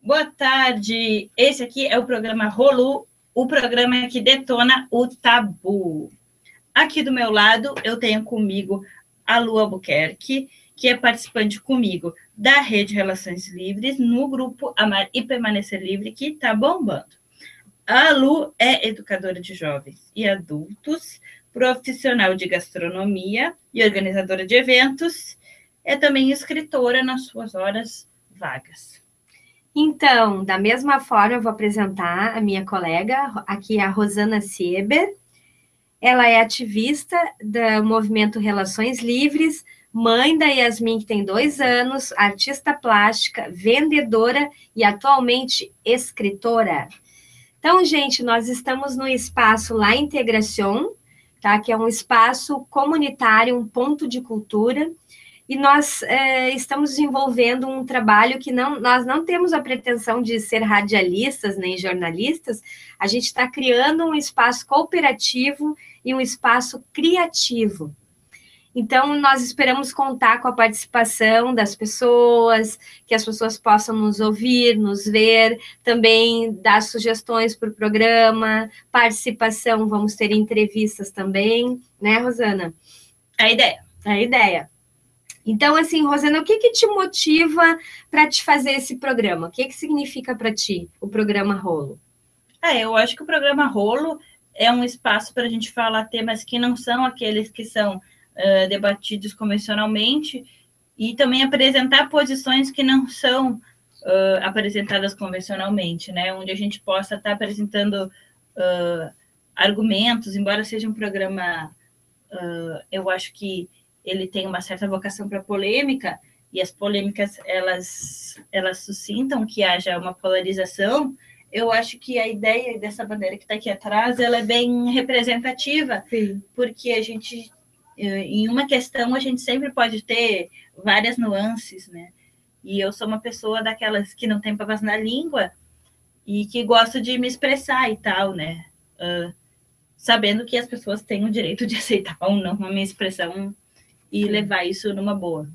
Boa tarde. Esse aqui é o programa Rolu, o programa que detona o tabu. Aqui do meu lado, eu tenho comigo a Lu Albuquerque, que é participante comigo da Rede Relações Livres, no grupo Amar e Permanecer Livre, que está bombando. A Lu é educadora de jovens e adultos, profissional de gastronomia e organizadora de eventos. É também escritora nas suas horas vagas. Então, da mesma forma, eu vou apresentar a minha colega, aqui a Rosana Sieber. Ela é ativista do movimento Relações Livres, mãe da Yasmin, que tem 2 anos, artista plástica, vendedora e atualmente escritora. Então, gente, nós estamos no espaço La Integración, tá? Que é um espaço comunitário, um ponto de cultura, e nós estamos desenvolvendo um trabalho que nós não temos a pretensão de ser radialistas nem jornalistas, a gente está criando um espaço cooperativo e um espaço criativo. Então, nós esperamos contar com a participação das pessoas, que as pessoas possam nos ouvir, nos ver, também dar sugestões para o programa, participação, vamos ter entrevistas também, né, Rosana? A ideia. Então, assim, Rosana, o que te motiva para te fazer esse programa? O que significa para ti o programa Rolo? Eu acho que o programa Rolo é um espaço para a gente falar temas que não são aqueles que são debatidos convencionalmente e também apresentar posições que não são apresentadas convencionalmente, né? Onde a gente possa estar apresentando argumentos, embora seja um programa, eu acho que ele tem uma certa vocação para polêmica, e as polêmicas, elas suscitam que haja uma polarização. Eu acho que a ideia dessa bandeira que está aqui atrás, ela é bem representativa. Sim. Porque a gente, em uma questão, a gente sempre pode ter várias nuances, né? E eu sou uma pessoa daquelas que não tem papas na língua e que gosto de me expressar e tal, né? Sabendo que as pessoas têm o direito de aceitar ou não a minha expressão e levar isso numa boa.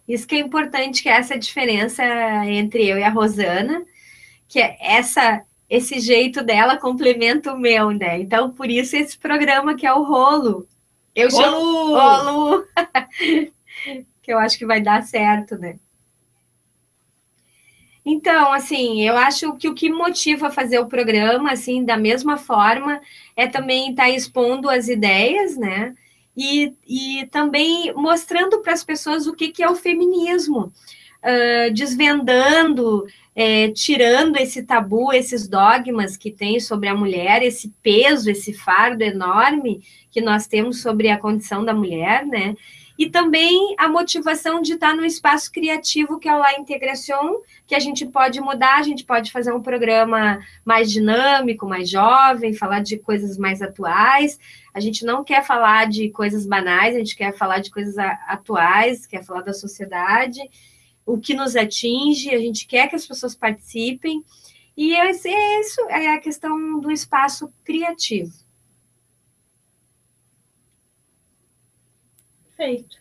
Isso que é importante, que é essa diferença entre eu e a Rosana, que é esse jeito dela complementa o meu, né? Então, por isso esse programa que é o Rolo. Eu chamo Rolo! Que eu acho que vai dar certo, né? Então, assim, eu acho que o que motiva a fazer o programa, assim, da mesma forma, é também estar expondo as ideias, né? E também mostrando para as pessoas o que é o feminismo, desvendando, tirando esse tabu, esses dogmas que tem sobre a mulher, esse peso, esse fardo enorme que nós temos sobre a condição da mulher, né? E também a motivação de estar no espaço criativo que é o La Integración, que a gente pode mudar, a gente pode fazer um programa mais dinâmico, mais jovem, falar de coisas mais atuais. A gente não quer falar de coisas banais, a gente quer falar de coisas atuais, quer falar da sociedade, o que nos atinge, a gente quer que as pessoas participem. E isso é a questão do espaço criativo. Perfeito.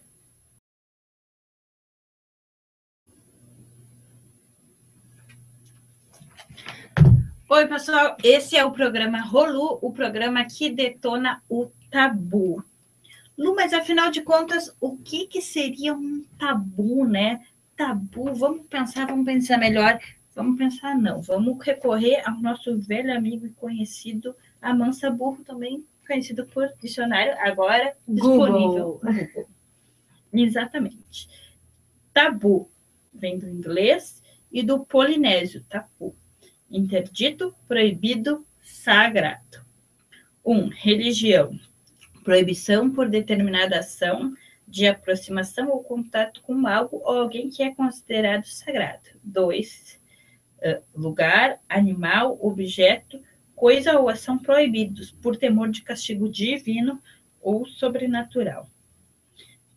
Oi, pessoal. Esse é o programa Rolu, o programa que detona o tabu. Lu, mas afinal de contas, o que seria um tabu, né? Tabu, vamos pensar melhor. Vamos recorrer ao nosso velho amigo e conhecido Amansa Burro, também conhecido por dicionário, agora disponível no Google. Exatamente. Tabu vem do inglês e do polinésio, tapu. Interdito, proibido, sagrado. 1. Religião. Proibição por determinada ação de aproximação ou contato com algo ou alguém que é considerado sagrado. 2. Lugar, animal, objeto, coisa ou ação proibidos por temor de castigo divino ou sobrenatural.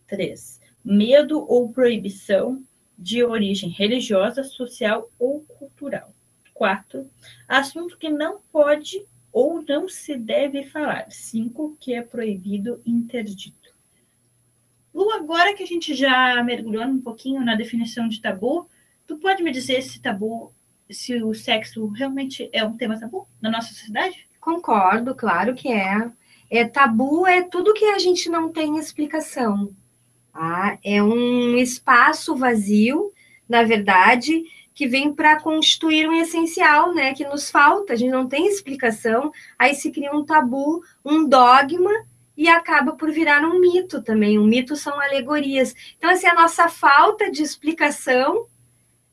3. Medo ou proibição de origem religiosa, social ou cultural. 4. Assunto que não pode ou não se deve falar. 5. Que é proibido, interdito. Lu, agora que a gente já mergulhou um pouquinho na definição de tabu, tu pode me dizer se tabu se o sexo realmente é um tema tabu na nossa sociedade? Concordo, claro que é. Tabu é tudo que a gente não tem explicação. Tá? É um espaço vazio, na verdade, que vem para constituir um essencial, né? Que nos falta, a gente não tem explicação, aí se cria um tabu, um dogma, e acaba por virar um mito também. Um mito são alegorias. Então, assim, a nossa falta de explicação,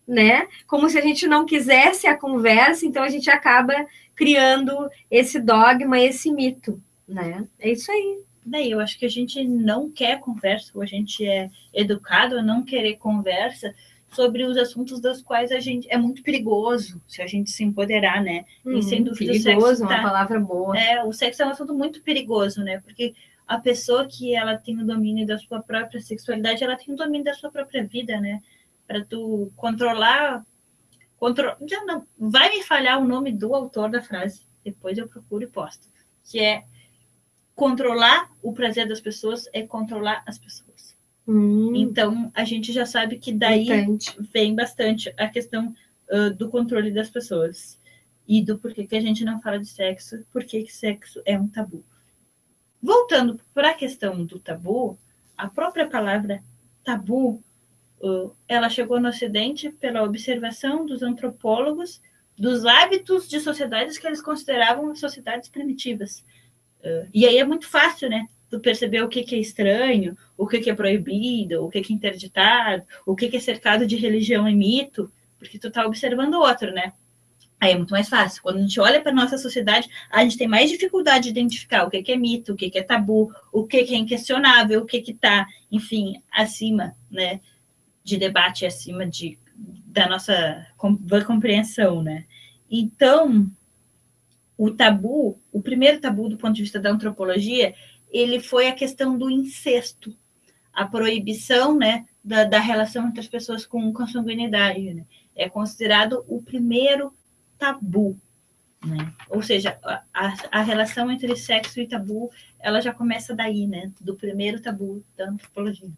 né? Como se a gente não quisesse a conversa, então a gente acaba criando esse dogma, esse mito, né? É isso aí. Daí eu acho que a gente não quer conversa, ou a gente é educado a não querer conversa sobre os assuntos dos quais a gente é muito perigoso se a gente se empoderar, né? E sem dúvida perigoso, o sexo uma palavra boa. O sexo é um assunto muito perigoso, né? Porque a pessoa que ela tem o domínio da sua própria sexualidade, ela tem o domínio da sua própria vida, né? Para tu controlar, já não vai me falhar o nome do autor da frase, depois eu procuro e posto, que é controlar o prazer das pessoas é controlar as pessoas. Então, a gente já sabe que daí vem bastante a questão do controle das pessoas e do porquê que a gente não fala de sexo, porque que sexo é um tabu. Voltando para a questão do tabu, a própria palavra tabu, ela chegou no Ocidente pela observação dos antropólogos dos hábitos de sociedades que eles consideravam sociedades primitivas. E aí é muito fácil, né? Tu perceber o que é estranho, o que é proibido, o que é interditado, o que é cercado de religião e mito, porque tu tá observando o outro, né? Aí é muito mais fácil. Quando a gente olha para nossa sociedade, a gente tem mais dificuldade de identificar o que é mito, o que é tabu, o que é inquestionável, o que tá, enfim, acima, né? De debate, acima da nossa compreensão, né? Então, o primeiro tabu do ponto de vista da antropologia, ele foi a questão do incesto, a proibição, né, da relação entre as pessoas com consanguinidade, né? É considerado o primeiro tabu, né? Ou seja, a relação entre sexo e tabu, ela já começa daí, né? Do primeiro tabu da antropologia.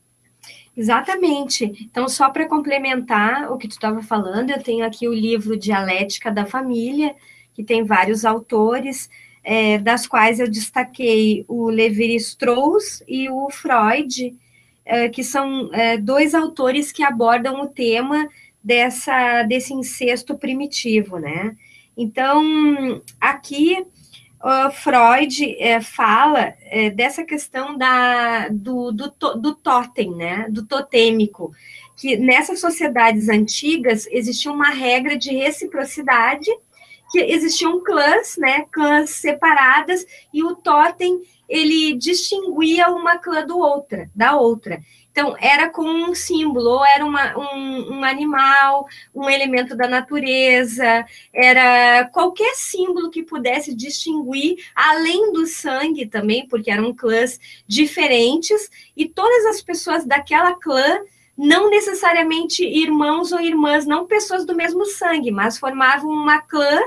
Exatamente. Então, só para complementar o que tu estava falando, eu tenho aqui o livro Dialética da Família, que tem vários autores, das quais eu destaquei o Levi-Strauss e o Freud, que são dois autores que abordam o tema desse incesto primitivo, né? Então, aqui Freud fala dessa questão do totem, né? Do totêmico, que nessas sociedades antigas existia uma regra de reciprocidade, que existiam clãs, né, clãs separadas, e o totem, ele distinguia uma clã da outra. Então, era como um símbolo, ou era um animal, um elemento da natureza, era qualquer símbolo que pudesse distinguir, além do sangue também, porque eram clãs diferentes, e todas as pessoas daquela clã, não necessariamente irmãos ou irmãs, não pessoas do mesmo sangue, mas formavam uma clã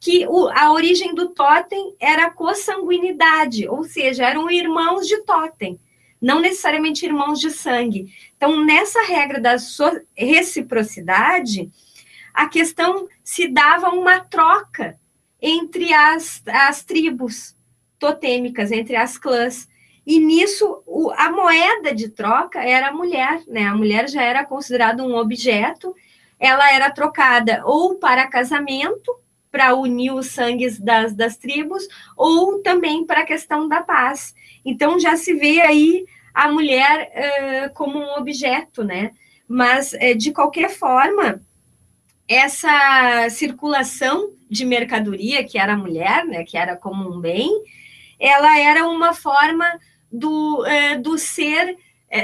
que a origem do totem era a consanguinidade, ou seja, eram irmãos de totem, não necessariamente irmãos de sangue. Então, nessa regra da reciprocidade, a questão se dava uma troca entre as tribos totêmicas, entre as clãs. E nisso, a moeda de troca era a mulher, né? A mulher já era considerada um objeto, ela era trocada ou para casamento, para unir os sangues das tribos, ou também para a questão da paz. Então, já se vê aí a mulher como um objeto, né? Mas, de qualquer forma, essa circulação de mercadoria, que era a mulher, né, que era como um bem, ela era uma forma do ser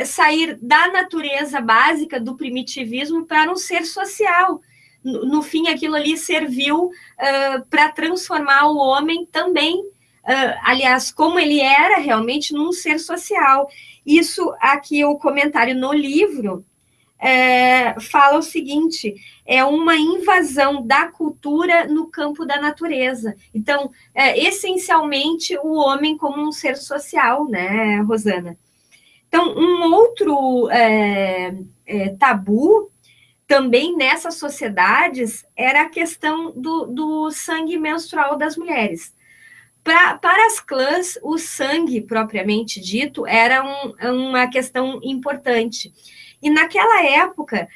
sair da natureza básica, do primitivismo, para um ser social. No fim, aquilo ali serviu para transformar o homem também, aliás, como ele era realmente, num ser social. Isso aqui, o comentário no livro, fala o seguinte: é uma invasão da cultura no campo da natureza. Então, essencialmente, o homem como um ser social, né, Rosana? Então, um outro tabu também nessas sociedades era a questão do sangue menstrual das mulheres. Para as clãs, o sangue, propriamente dito, era uma questão importante. E naquela época,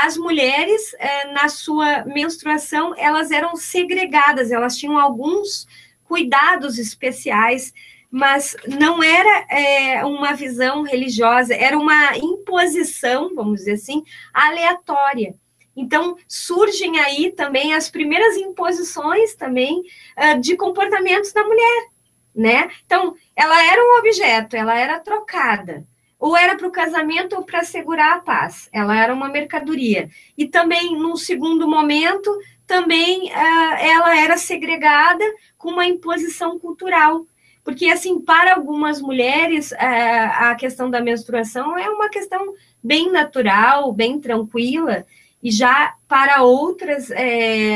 as mulheres, na sua menstruação, elas eram segregadas, elas tinham alguns cuidados especiais, mas não era uma visão religiosa, era uma imposição, vamos dizer assim, aleatória. Então, surgem aí também as primeiras imposições também de comportamentos da mulher, né? Então, ela era um objeto, ela era trocada, ou era para o casamento ou para assegurar a paz, ela era uma mercadoria. E também, num segundo momento, também ela era segregada com uma imposição cultural. Porque, assim, para algumas mulheres, a questão da menstruação é uma questão bem natural, bem tranquila, e já para outras,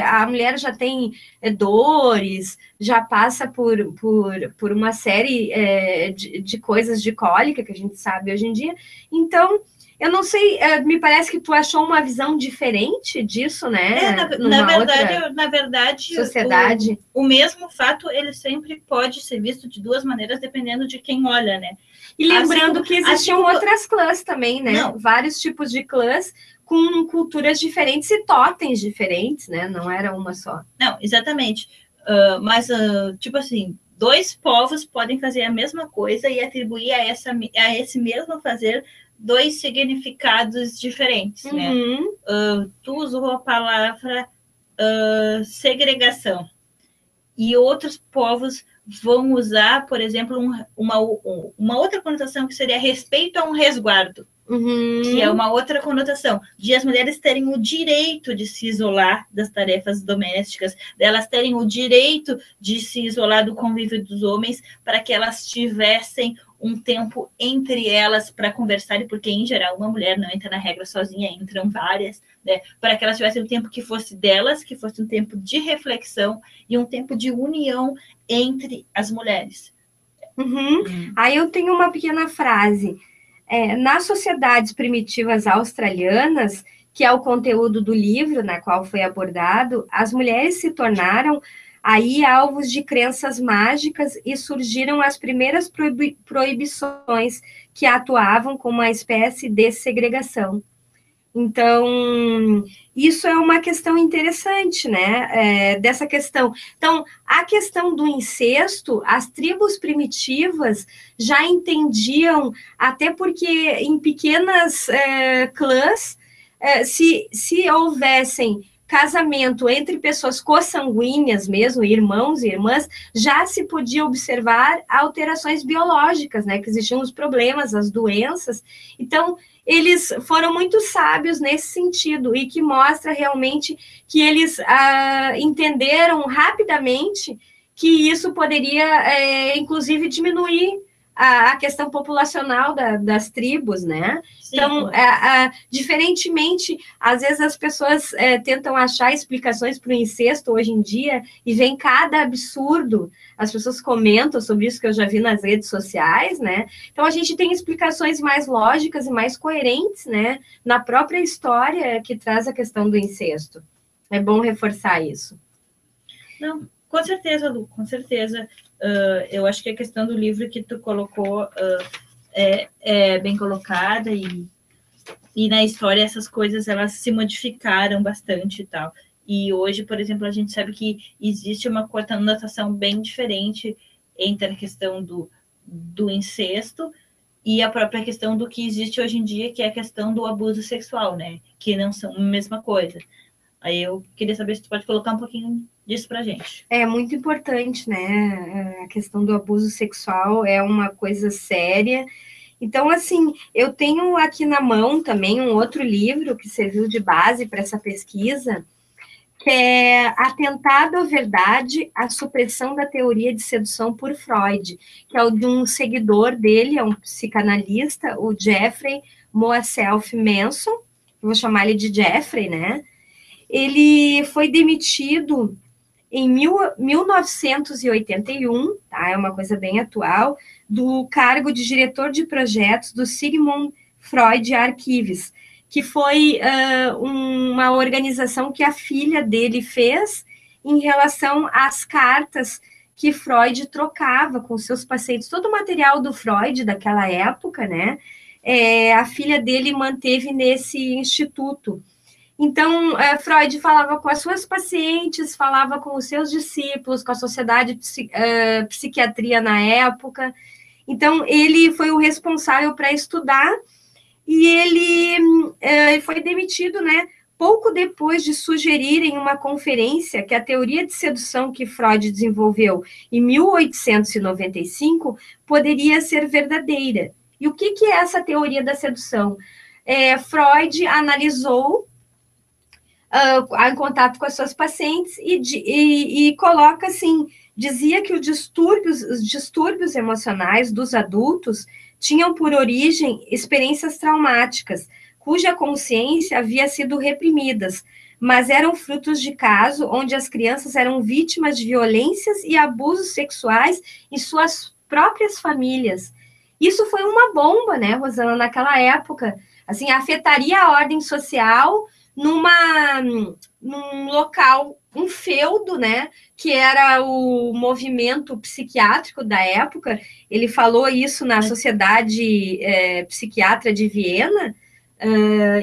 a mulher já tem dores, já passa por uma série de coisas de cólica, que a gente sabe hoje em dia. Então, eu não sei, me parece que tu achou uma visão diferente disso, né? Na verdade, sociedade. O mesmo fato, ele sempre pode ser visto de duas maneiras, dependendo de quem olha, né? E lembrando que existiam outras clãs também, né? Não. Vários tipos de clãs com culturas diferentes e totens diferentes, né? Não era uma só. Não, exatamente. Mas, tipo assim, dois povos podem fazer a mesma coisa e atribuir a esse mesmo fazer dois significados diferentes, né? Tu usou a palavra segregação. E outros povos vão usar, por exemplo, uma outra conotação que seria respeito a um resguardo. Que é uma outra conotação, de as mulheres terem o direito de se isolar das tarefas domésticas, delas terem o direito de se isolar do convívio dos homens, para que elas tivessem um tempo entre elas para conversarem, porque, em geral, uma mulher não entra na regra sozinha, entram várias, né? Para que elas tivessem um tempo que fosse delas, que fosse um tempo de reflexão e um tempo de união entre as mulheres. Aí eu tenho uma pequena frase. Nas sociedades primitivas australianas, que é o conteúdo do livro na qual foi abordado, as mulheres se tornaram aí alvos de crenças mágicas e surgiram as primeiras proibições que atuavam como uma espécie de segregação. Então, isso é uma questão interessante, né? Dessa questão. Então, a questão do incesto, as tribos primitivas já entendiam, até porque em pequenas clãs, se houvessem casamento entre pessoas consanguíneas mesmo, irmãos e irmãs, já se podia observar alterações biológicas, né? Que existiam os problemas, as doenças. Então, eles foram muito sábios nesse sentido e que mostra realmente que eles entenderam rapidamente que isso poderia, inclusive, diminuir a questão populacional das tribos, né? Sim, então, diferentemente, às vezes as pessoas tentam achar explicações para o incesto hoje em dia e vem cada absurdo. As pessoas comentam sobre isso que eu já vi nas redes sociais, né? Então, a gente tem explicações mais lógicas e mais coerentes, né? Na própria história que traz a questão do incesto. É bom reforçar isso. Não, com certeza, Lu, com certeza. Eu acho que a questão do livro que tu colocou é bem colocada e na história essas coisas elas se modificaram bastante e tal. E hoje, por exemplo, a gente sabe que existe uma conotação bem diferente entre a questão do incesto e a própria questão do que existe hoje em dia, que é a questão do abuso sexual, né? Que não são a mesma coisa. Aí eu queria saber se tu pode colocar um pouquinho disso pra gente. É muito importante, né? A questão do abuso sexual é uma coisa séria. Então, assim, eu tenho aqui na mão também um outro livro que serviu de base para essa pesquisa, que é Atentado à Verdade, a Supressão da Teoria de Sedução por Freud, que é o de um seguidor dele, é um psicanalista, o Jeffrey Moself Manson, vou chamar ele de Jeffrey, né? Ele foi demitido em 1981, tá? É uma coisa bem atual, do cargo de diretor de projetos do Sigmund Freud Archives, que foi uma organização que a filha dele fez em relação às cartas que Freud trocava com seus pacientes. Todo o material do Freud daquela época, né? A filha dele manteve nesse instituto. Então, Freud falava com as suas pacientes, falava com os seus discípulos, com a sociedade de psiquiatria na época. Então, ele foi o responsável para estudar e ele foi demitido, né? Pouco depois de sugerir em uma conferência que a teoria de sedução que Freud desenvolveu em 1895 poderia ser verdadeira. E o que é essa teoria da sedução? Freud analisou em contato com as suas pacientes e coloca assim, dizia que os distúrbios emocionais dos adultos tinham por origem experiências traumáticas, cuja consciência havia sido reprimidas, mas eram frutos de caso onde as crianças eram vítimas de violências e abusos sexuais em suas próprias famílias. Isso foi uma bomba, né, Rosana, naquela época. Assim, afetaria a ordem social num local, um feudo, né, que era o movimento psiquiátrico da época. Ele falou isso na Sociedade Psiquiatra de Viena,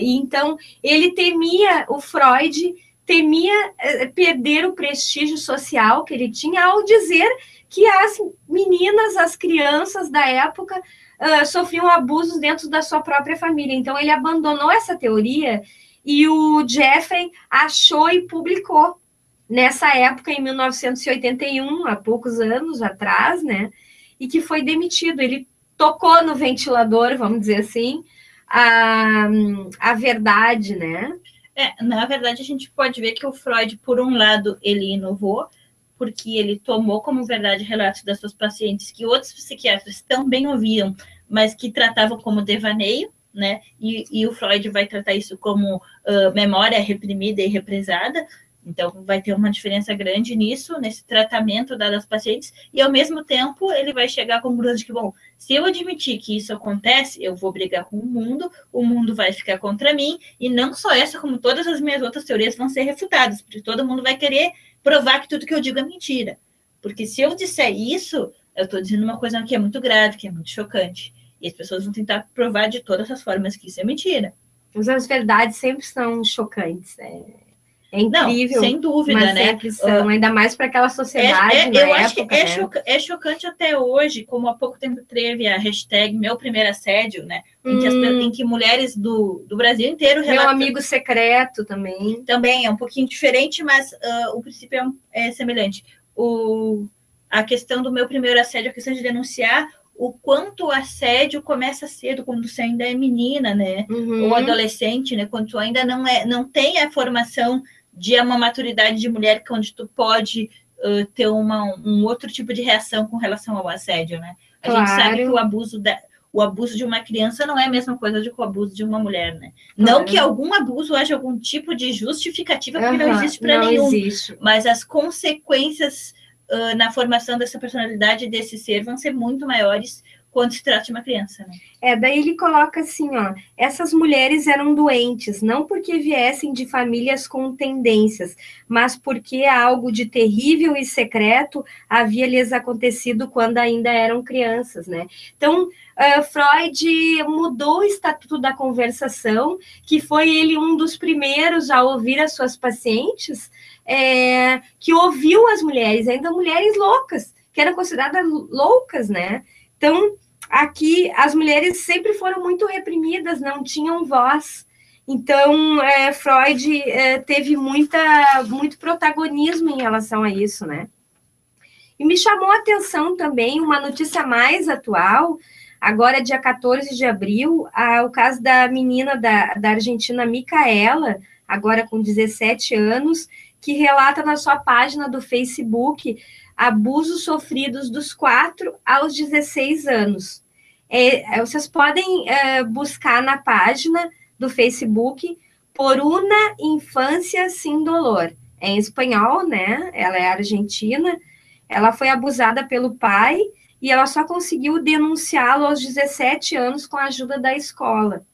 e então ele temia, o Freud temia perder o prestígio social que ele tinha ao dizer que as meninas, as crianças da época sofriam abusos dentro da sua própria família. Então ele abandonou essa teoria e o Jeffrey achou e publicou nessa época, em 1981, há poucos anos atrás, né? E que foi demitido. Ele tocou no ventilador, vamos dizer assim, a verdade, né? Na verdade, a gente pode ver que o Freud, por um lado, ele inovou, porque ele tomou como verdade relatos das suas pacientes que outros psiquiatras também ouviam, mas que tratavam como devaneio, né? E o Freud vai tratar isso como memória reprimida e represada. Então, vai ter uma diferença grande nisso, nesse tratamento dado aos pacientes, e ao mesmo tempo ele vai chegar à conclusão de que, bom, se eu admitir que isso acontece, eu vou brigar com o mundo vai ficar contra mim, e não só essa, como todas as minhas outras teorias vão ser refutadas, porque todo mundo vai querer provar que tudo que eu digo é mentira. Porque se eu disser isso, eu estou dizendo uma coisa que é muito grave, que é muito chocante. E as pessoas vão tentar provar de todas as formas que isso é mentira. Mas as verdades sempre são chocantes, É incrível. Não, sem dúvida, mas né? Sempre são, ainda mais para aquela sociedade. Eu acho que é chocante até hoje, como há pouco tempo teve a hashtag Meu Primeiro Assédio, né? Em que mulheres do Brasil inteiro relatam. Meu amigo secreto também. Também é um pouquinho diferente, mas o princípio é semelhante. A questão do meu primeiro assédio, a questão de denunciar o quanto o assédio começa cedo, quando você ainda é menina, né? Ou adolescente, né? Quando tu ainda não tem a formação de uma maturidade de mulher, onde tu pode ter um outro tipo de reação com relação ao assédio, né? A gente sabe que o abuso de uma criança não é a mesma coisa do que o abuso de uma mulher, né? Claro. Não que algum abuso haja algum tipo de justificativa, porque não existe para nenhum. Existe. Mas as consequências na formação dessa personalidade desse ser vão ser muito maiores quando se trata de uma criança, né? Daí ele coloca assim, ó, essas mulheres eram doentes, não porque viessem de famílias com tendências, mas porque algo de terrível e secreto havia lhes acontecido quando ainda eram crianças, né? Então, Freud mudou o estatuto da conversação, que foi ele um dos primeiros a ouvir as suas pacientes, que ouviu as mulheres, ainda mulheres loucas, que eram consideradas loucas, né? Então, aqui, as mulheres sempre foram muito reprimidas, não tinham voz. Então, Freud teve muito protagonismo em relação a isso, né? E me chamou a atenção também uma notícia mais atual, agora, dia 14 de abril, o caso da menina da Argentina, Micaela, agora com 17 anos, que relata na sua página do Facebook abusos sofridos dos 4 aos 16 anos. Vocês podem buscar na página do Facebook Por una Infância Sin Dolor. É em espanhol, né? Ela é argentina. Ela foi abusada pelo pai e ela só conseguiu denunciá-lo aos 17 anos com a ajuda da escola.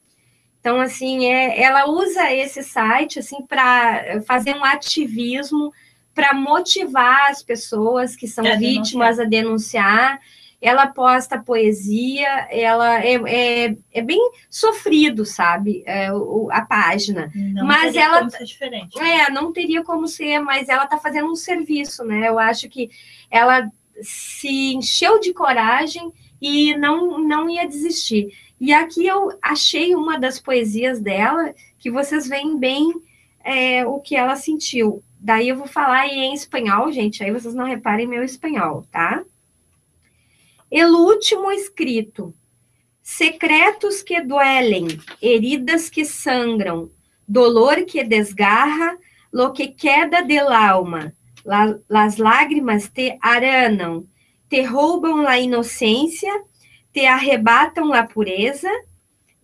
Então, assim, ela usa esse site, assim, para fazer um ativismo, para motivar as pessoas que são vítimas a denunciar. Ela posta poesia, ela é bem sofrido, sabe, a página. Não mas teria ela como ser diferente. não teria como ser, mas ela está fazendo um serviço, né? Eu acho que ela se encheu de coragem e não ia desistir. E aqui eu achei uma das poesias dela que vocês veem bem o que ela sentiu. Daí eu vou falar em espanhol, gente, aí vocês não reparem meu espanhol, tá? El último escrito. Secretos que duelen, heridas que sangram, dolor que desgarra, lo que queda del alma. Las lágrimas te aranam, te roubam la inocência, te arrebatam la pureza,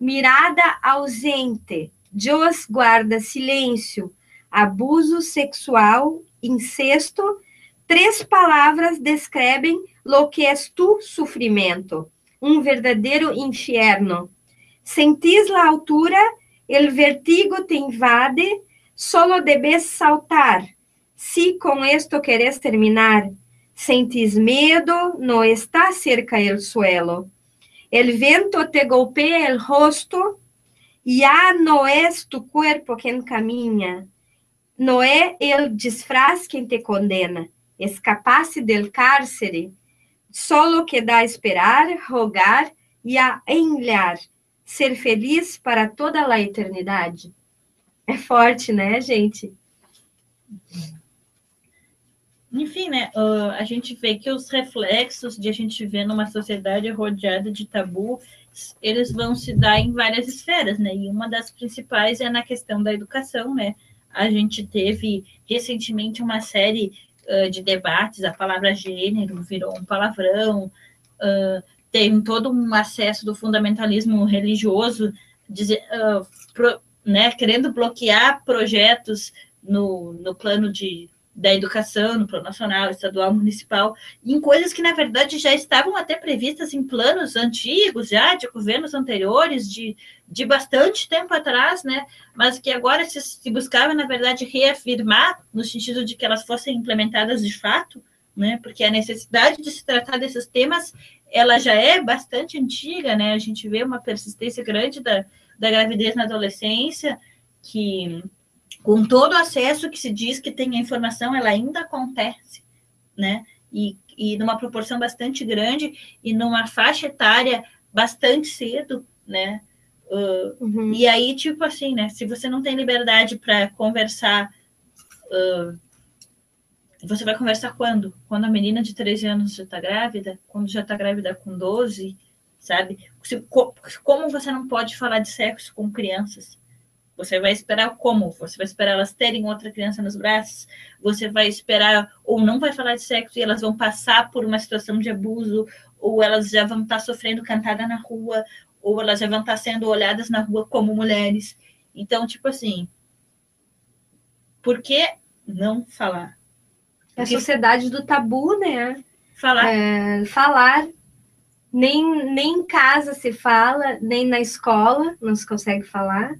mirada ausente, Deus guarda silêncio, abuso sexual, incesto, 3 palavras descrevem lo que es tu sofrimento, um verdadeiro inferno. Sentís la altura, el vertigo te invade, solo debes saltar. Si con esto queres terminar, sentís medo, no está cerca el suelo. El viento te golpea el rostro, ya no es tu cuerpo quien camina, no es el disfraz quien te condena. Escapaste del cárcere, solo queda esperar, rogar e enviar, ser feliz para toda a eternidade. É forte, né, gente? Enfim, né, a gente vê que os reflexos de a gente ver numa sociedade rodeada de tabu, eles vão se dar em várias esferas, né, e uma das principais é na questão da educação, né. A gente teve recentemente uma série de debates, a palavra gênero virou um palavrão, tem todo um acesso do fundamentalismo religioso, né, querendo bloquear projetos no plano da educação, no plano nacional, estadual, municipal, em coisas que, na verdade, já estavam até previstas em planos antigos, já de governos anteriores, de bastante tempo atrás, né? Mas que agora se buscava, na verdade, reafirmar, no sentido de que elas fossem implementadas de fato, né? Porque a necessidade de se tratar desses temas, ela já é bastante antiga, né? A gente vê uma persistência grande da gravidez na adolescência, que com todo o acesso que se diz que tem a informação, ela ainda acontece, né? E numa proporção bastante grande e numa faixa etária bastante cedo, né? E aí, tipo assim, né? Se você não tem liberdade para conversar, você vai conversar quando? Quando a menina de 13 anos já está grávida? Quando já está grávida com 12, sabe? Como você não pode falar de sexo com crianças? Você vai esperar como? Você vai esperar elas terem outra criança nos braços? Você vai esperar, ou não vai falar de sexo e elas vão passar por uma situação de abuso, ou elas já vão estar sofrendo cantada na rua, ou elas já vão estar sendo olhadas na rua como mulheres. Então, tipo assim, por que não falar? É a sociedade do tabu, né? Falar. Nem em casa se fala, nem na escola não se consegue falar.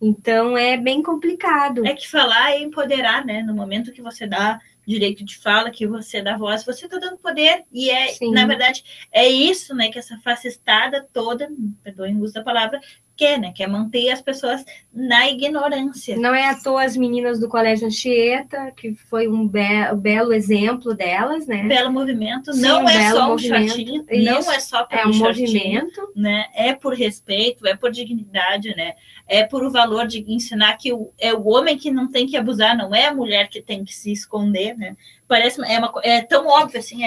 Então, é bem complicado. É que falar é empoderar, né? No momento que você dá direito de fala, que você dá voz, você está dando poder. E, na verdade, é isso, né? Que essa fascistada toda, perdoem o uso da palavra, quer, né? Quer manter as pessoas na ignorância. Não é à toa as meninas do Colégio Anchieta, que foi um belo exemplo delas, né? Belo movimento. Sim, não é só um chatinho, não é só pelo movimento, né? É por respeito, é por dignidade, né? É por o valor de ensinar que é o homem que não tem que abusar, não é a mulher que tem que se esconder, né? Parece, é tão óbvio, assim,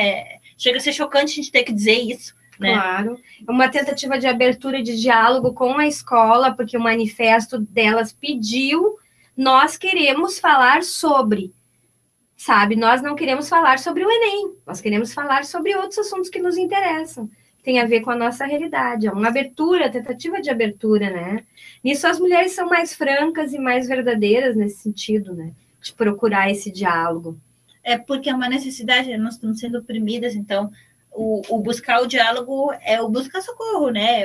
chega a ser chocante a gente ter que dizer isso. Né? Claro, uma tentativa de abertura de diálogo com a escola, porque o manifesto delas pediu, nós queremos falar sobre, sabe? Nós não queremos falar sobre o Enem, nós queremos falar sobre outros assuntos que nos interessam, que tem a ver com a nossa realidade, é uma abertura, tentativa de abertura, né? Nisso as mulheres são mais francas e mais verdadeiras nesse sentido, né? De procurar esse diálogo. É porque é uma necessidade, nós estamos sendo oprimidas, então o buscar o diálogo é o buscar socorro, né?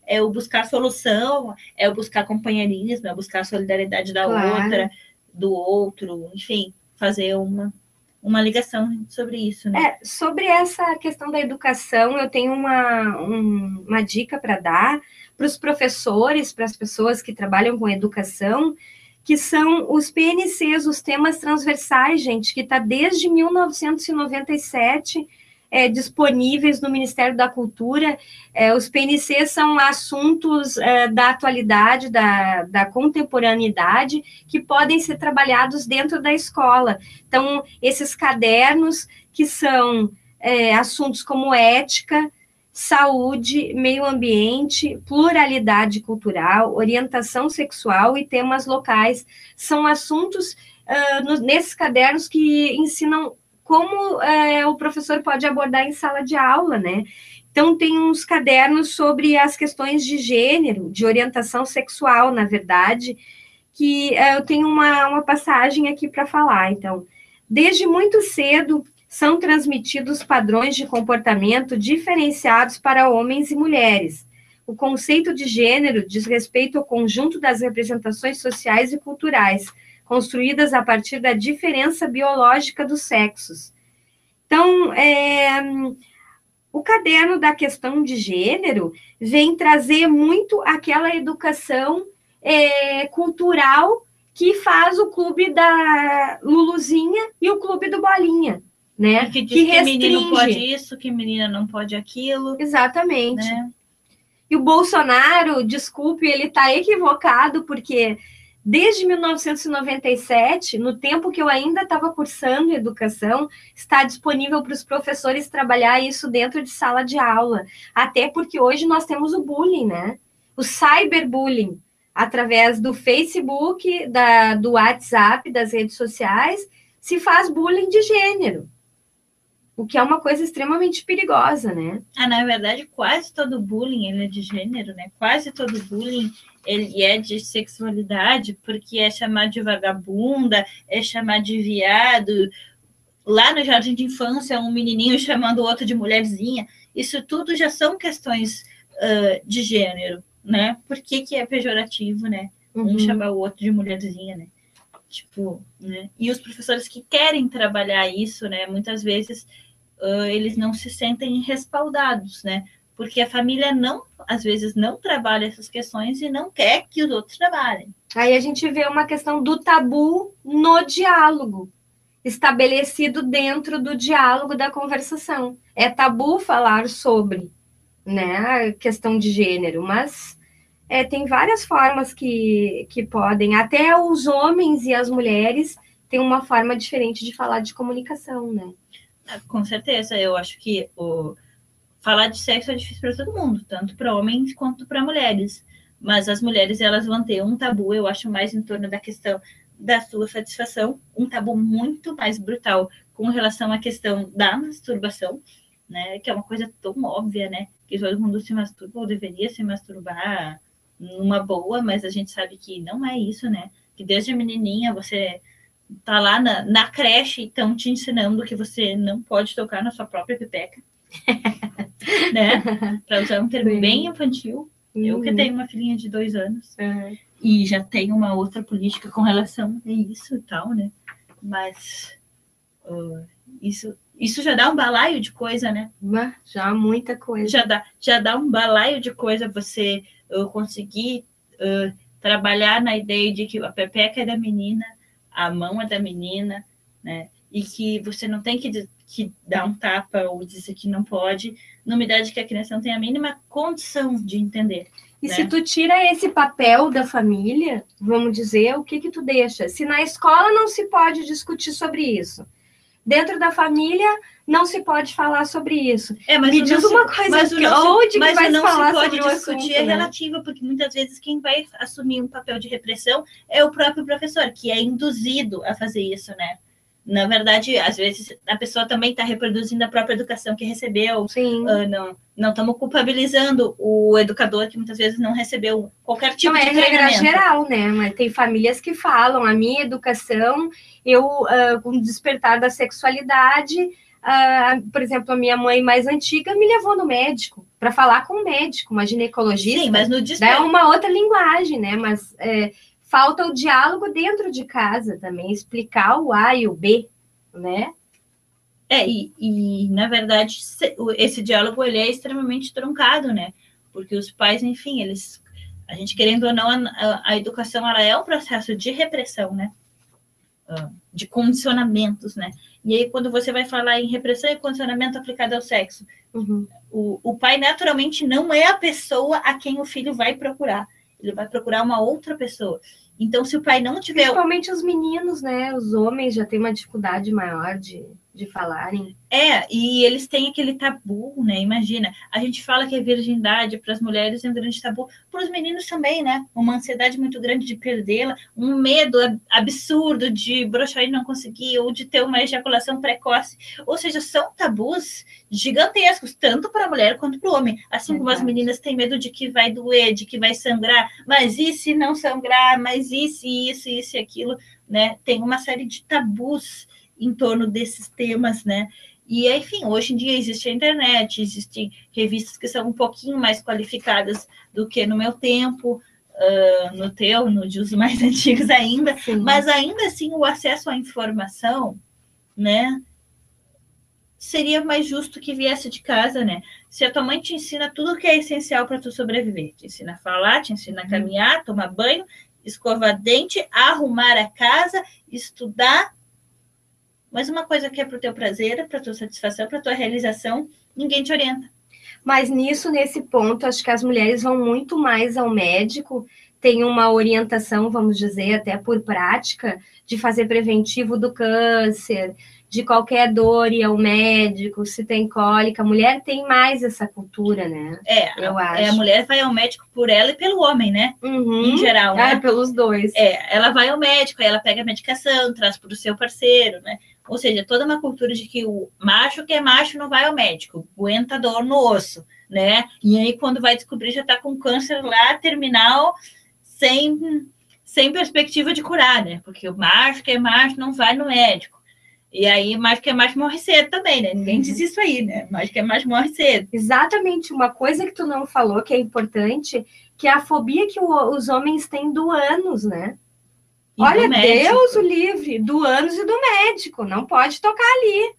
é o buscar solução, é o buscar companheirismo, é o buscar a solidariedade da Claro. outra, do outro, enfim, fazer uma ligação sobre isso, né? Sobre essa questão da educação, eu tenho uma dica para dar para os professores, para as pessoas que trabalham com educação, que são os PNCs, os temas transversais, gente, que está desde 1997 disponíveis no Ministério da Cultura. Os PNCs são assuntos da atualidade, da contemporaneidade, que podem ser trabalhados dentro da escola. Então, esses cadernos que são assuntos como ética, saúde, meio ambiente, pluralidade cultural, orientação sexual e temas locais. São assuntos nesses cadernos que ensinam como o professor pode abordar em sala de aula, né? Então, tem uns cadernos sobre as questões de gênero, de orientação sexual, na verdade, que eu tenho uma passagem aqui para falar. Então, desde muito cedo, são transmitidos padrões de comportamento diferenciados para homens e mulheres. O conceito de gênero diz respeito ao conjunto das representações sociais e culturais, construídas a partir da diferença biológica dos sexos. Então, o caderno da questão de gênero vem trazer muito aquela educação cultural que faz o clube da Luluzinha e o clube do Bolinha, né? Que diz que menino pode isso, que menina não pode aquilo. Exatamente. Né? E o Bolsonaro, desculpe, ele está equivocado, porque desde 1997, no tempo que eu ainda estava cursando educação, está disponível para os professores trabalhar isso dentro de sala de aula. Até porque hoje nós temos o bullying, né? O cyberbullying, através do Facebook, do WhatsApp, das redes sociais, se faz bullying de gênero. O que é uma coisa extremamente perigosa, né? Na verdade, quase todo bullying ele é de gênero, né? Quase todo bullying ele é de sexualidade, porque é chamar de vagabunda, é chamar de viado. Lá no jardim de infância, um menininho chamando o outro de mulherzinha. Isso tudo já são questões de gênero, né? Por que é pejorativo, né? Um chamar o outro de mulherzinha, né? Tipo, né? E os professores que querem trabalhar isso, né? Muitas vezes eles não se sentem respaldados, né? Porque a família às vezes não trabalha essas questões e não quer que os outros trabalhem. Aí a gente vê uma questão do tabu no diálogo, estabelecido dentro do diálogo da conversação. É tabu falar sobre, né, a questão de gênero, mas tem várias formas que podem, até os homens e as mulheres têm uma forma diferente de falar de comunicação, né? Com certeza, eu acho que falar de sexo é difícil para todo mundo, tanto para homens quanto para mulheres. Mas as mulheres, elas vão ter um tabu, eu acho, mais em torno da questão da sua satisfação, um tabu muito mais brutal com relação à questão da masturbação, né? Que é uma coisa tão óbvia, né? Que todo mundo se masturba ou deveria se masturbar numa boa, mas a gente sabe que não é isso, né? Que desde menininha você tá lá na creche e estão te ensinando que você não pode tocar na sua própria pepeca, né? Para usar um termo bem infantil. Eu que tenho uma filhinha de 2 anos e já tenho uma outra política com relação a isso e tal, né? Mas isso já dá um balaio de coisa, né? Já muita coisa. Já dá um balaio de coisa você conseguir trabalhar na ideia de que a pepeca é da menina, a mão é da menina, né? E que você não tem que dar um tapa ou dizer que não pode, numa idade que a criança não tem a mínima condição de entender. E se tu tira esse papel da família, vamos dizer, o que tu deixa? Se na escola não se pode discutir sobre isso, dentro da família não se pode falar sobre isso. Me diz uma coisa, onde que vai se falar sobre o assunto? Discutir é relativa, porque muitas vezes quem vai assumir um papel de repressão é o próprio professor, que é induzido a fazer isso, né? Na verdade, às vezes, a pessoa também está reproduzindo a própria educação que recebeu. Sim. Não estamos culpabilizando o educador que muitas vezes não recebeu qualquer tipo de treinamento. Não é regra geral, né? Mas tem famílias que falam, a minha educação, com o despertar da sexualidade, por exemplo, a minha mãe mais antiga me levou no médico para falar com um médico, uma ginecologista. Sim, mas no é uma outra linguagem, né? Mas falta o diálogo dentro de casa também, explicar o A e o B, né? E na verdade, esse diálogo ele é extremamente truncado, né? Porque os pais, enfim, a gente querendo ou não, a educação ela é um processo de repressão, né? De condicionamentos, né? E aí, quando você vai falar em repressão e condicionamento aplicado ao sexo, o pai naturalmente não é a pessoa a quem o filho vai procurar. Ele vai procurar uma outra pessoa. Então, se o pai não tiver... Principalmente os meninos, né? Os homens já têm uma dificuldade maior de falarem. E eles têm aquele tabu, né? Imagina, a gente fala que a virgindade para as mulheres é um grande tabu, para os meninos também, né? Uma ansiedade muito grande de perdê-la, um medo absurdo de broxar e não conseguir, ou de ter uma ejaculação precoce. Ou seja, são tabus gigantescos, tanto para a mulher quanto para o homem. Assim como as meninas têm medo de que vai doer, de que vai sangrar, mas e se não sangrar? Mas e se isso e aquilo, né? Tem uma série de tabus em torno desses temas, né? E, enfim, hoje em dia existe a internet, existem revistas que são um pouquinho mais qualificadas do que no meu tempo, no teu, no de os mais antigos ainda, Sim. Mas ainda assim o acesso à informação, né, seria mais justo que viesse de casa, né? Se a tua mãe te ensina tudo que é essencial para tu sobreviver, te ensina a falar, te ensina a caminhar, tomar banho, escovar dente, arrumar a casa, estudar, mas uma coisa que é para o teu prazer, para a tua satisfação, para a tua realização, ninguém te orienta. Mas nesse ponto, acho que as mulheres vão muito mais ao médico, tem uma orientação, vamos dizer, até por prática, de fazer preventivo do câncer, de qualquer dor ir ao médico, se tem cólica. A mulher tem mais essa cultura, né? Eu acho. A mulher vai ao médico por ela e pelo homem, né? Em geral, né? Pelos dois. Ela vai ao médico, aí ela pega a medicação, traz para o seu parceiro, né? Ou seja, toda uma cultura de que o macho que é macho não vai ao médico, aguenta dor no osso, né? E aí, quando vai descobrir, já está com câncer lá, terminal, sem perspectiva de curar, né? Porque o macho que é macho não vai no médico. E aí, macho que é macho morre cedo também, né? Ninguém diz isso aí, né? Macho que é macho morre cedo. Exatamente. Uma coisa que tu não falou, que é importante, que é a fobia que os homens têm do ânus, né? E olha, Deus o livre, do ânus e do médico, não pode tocar ali.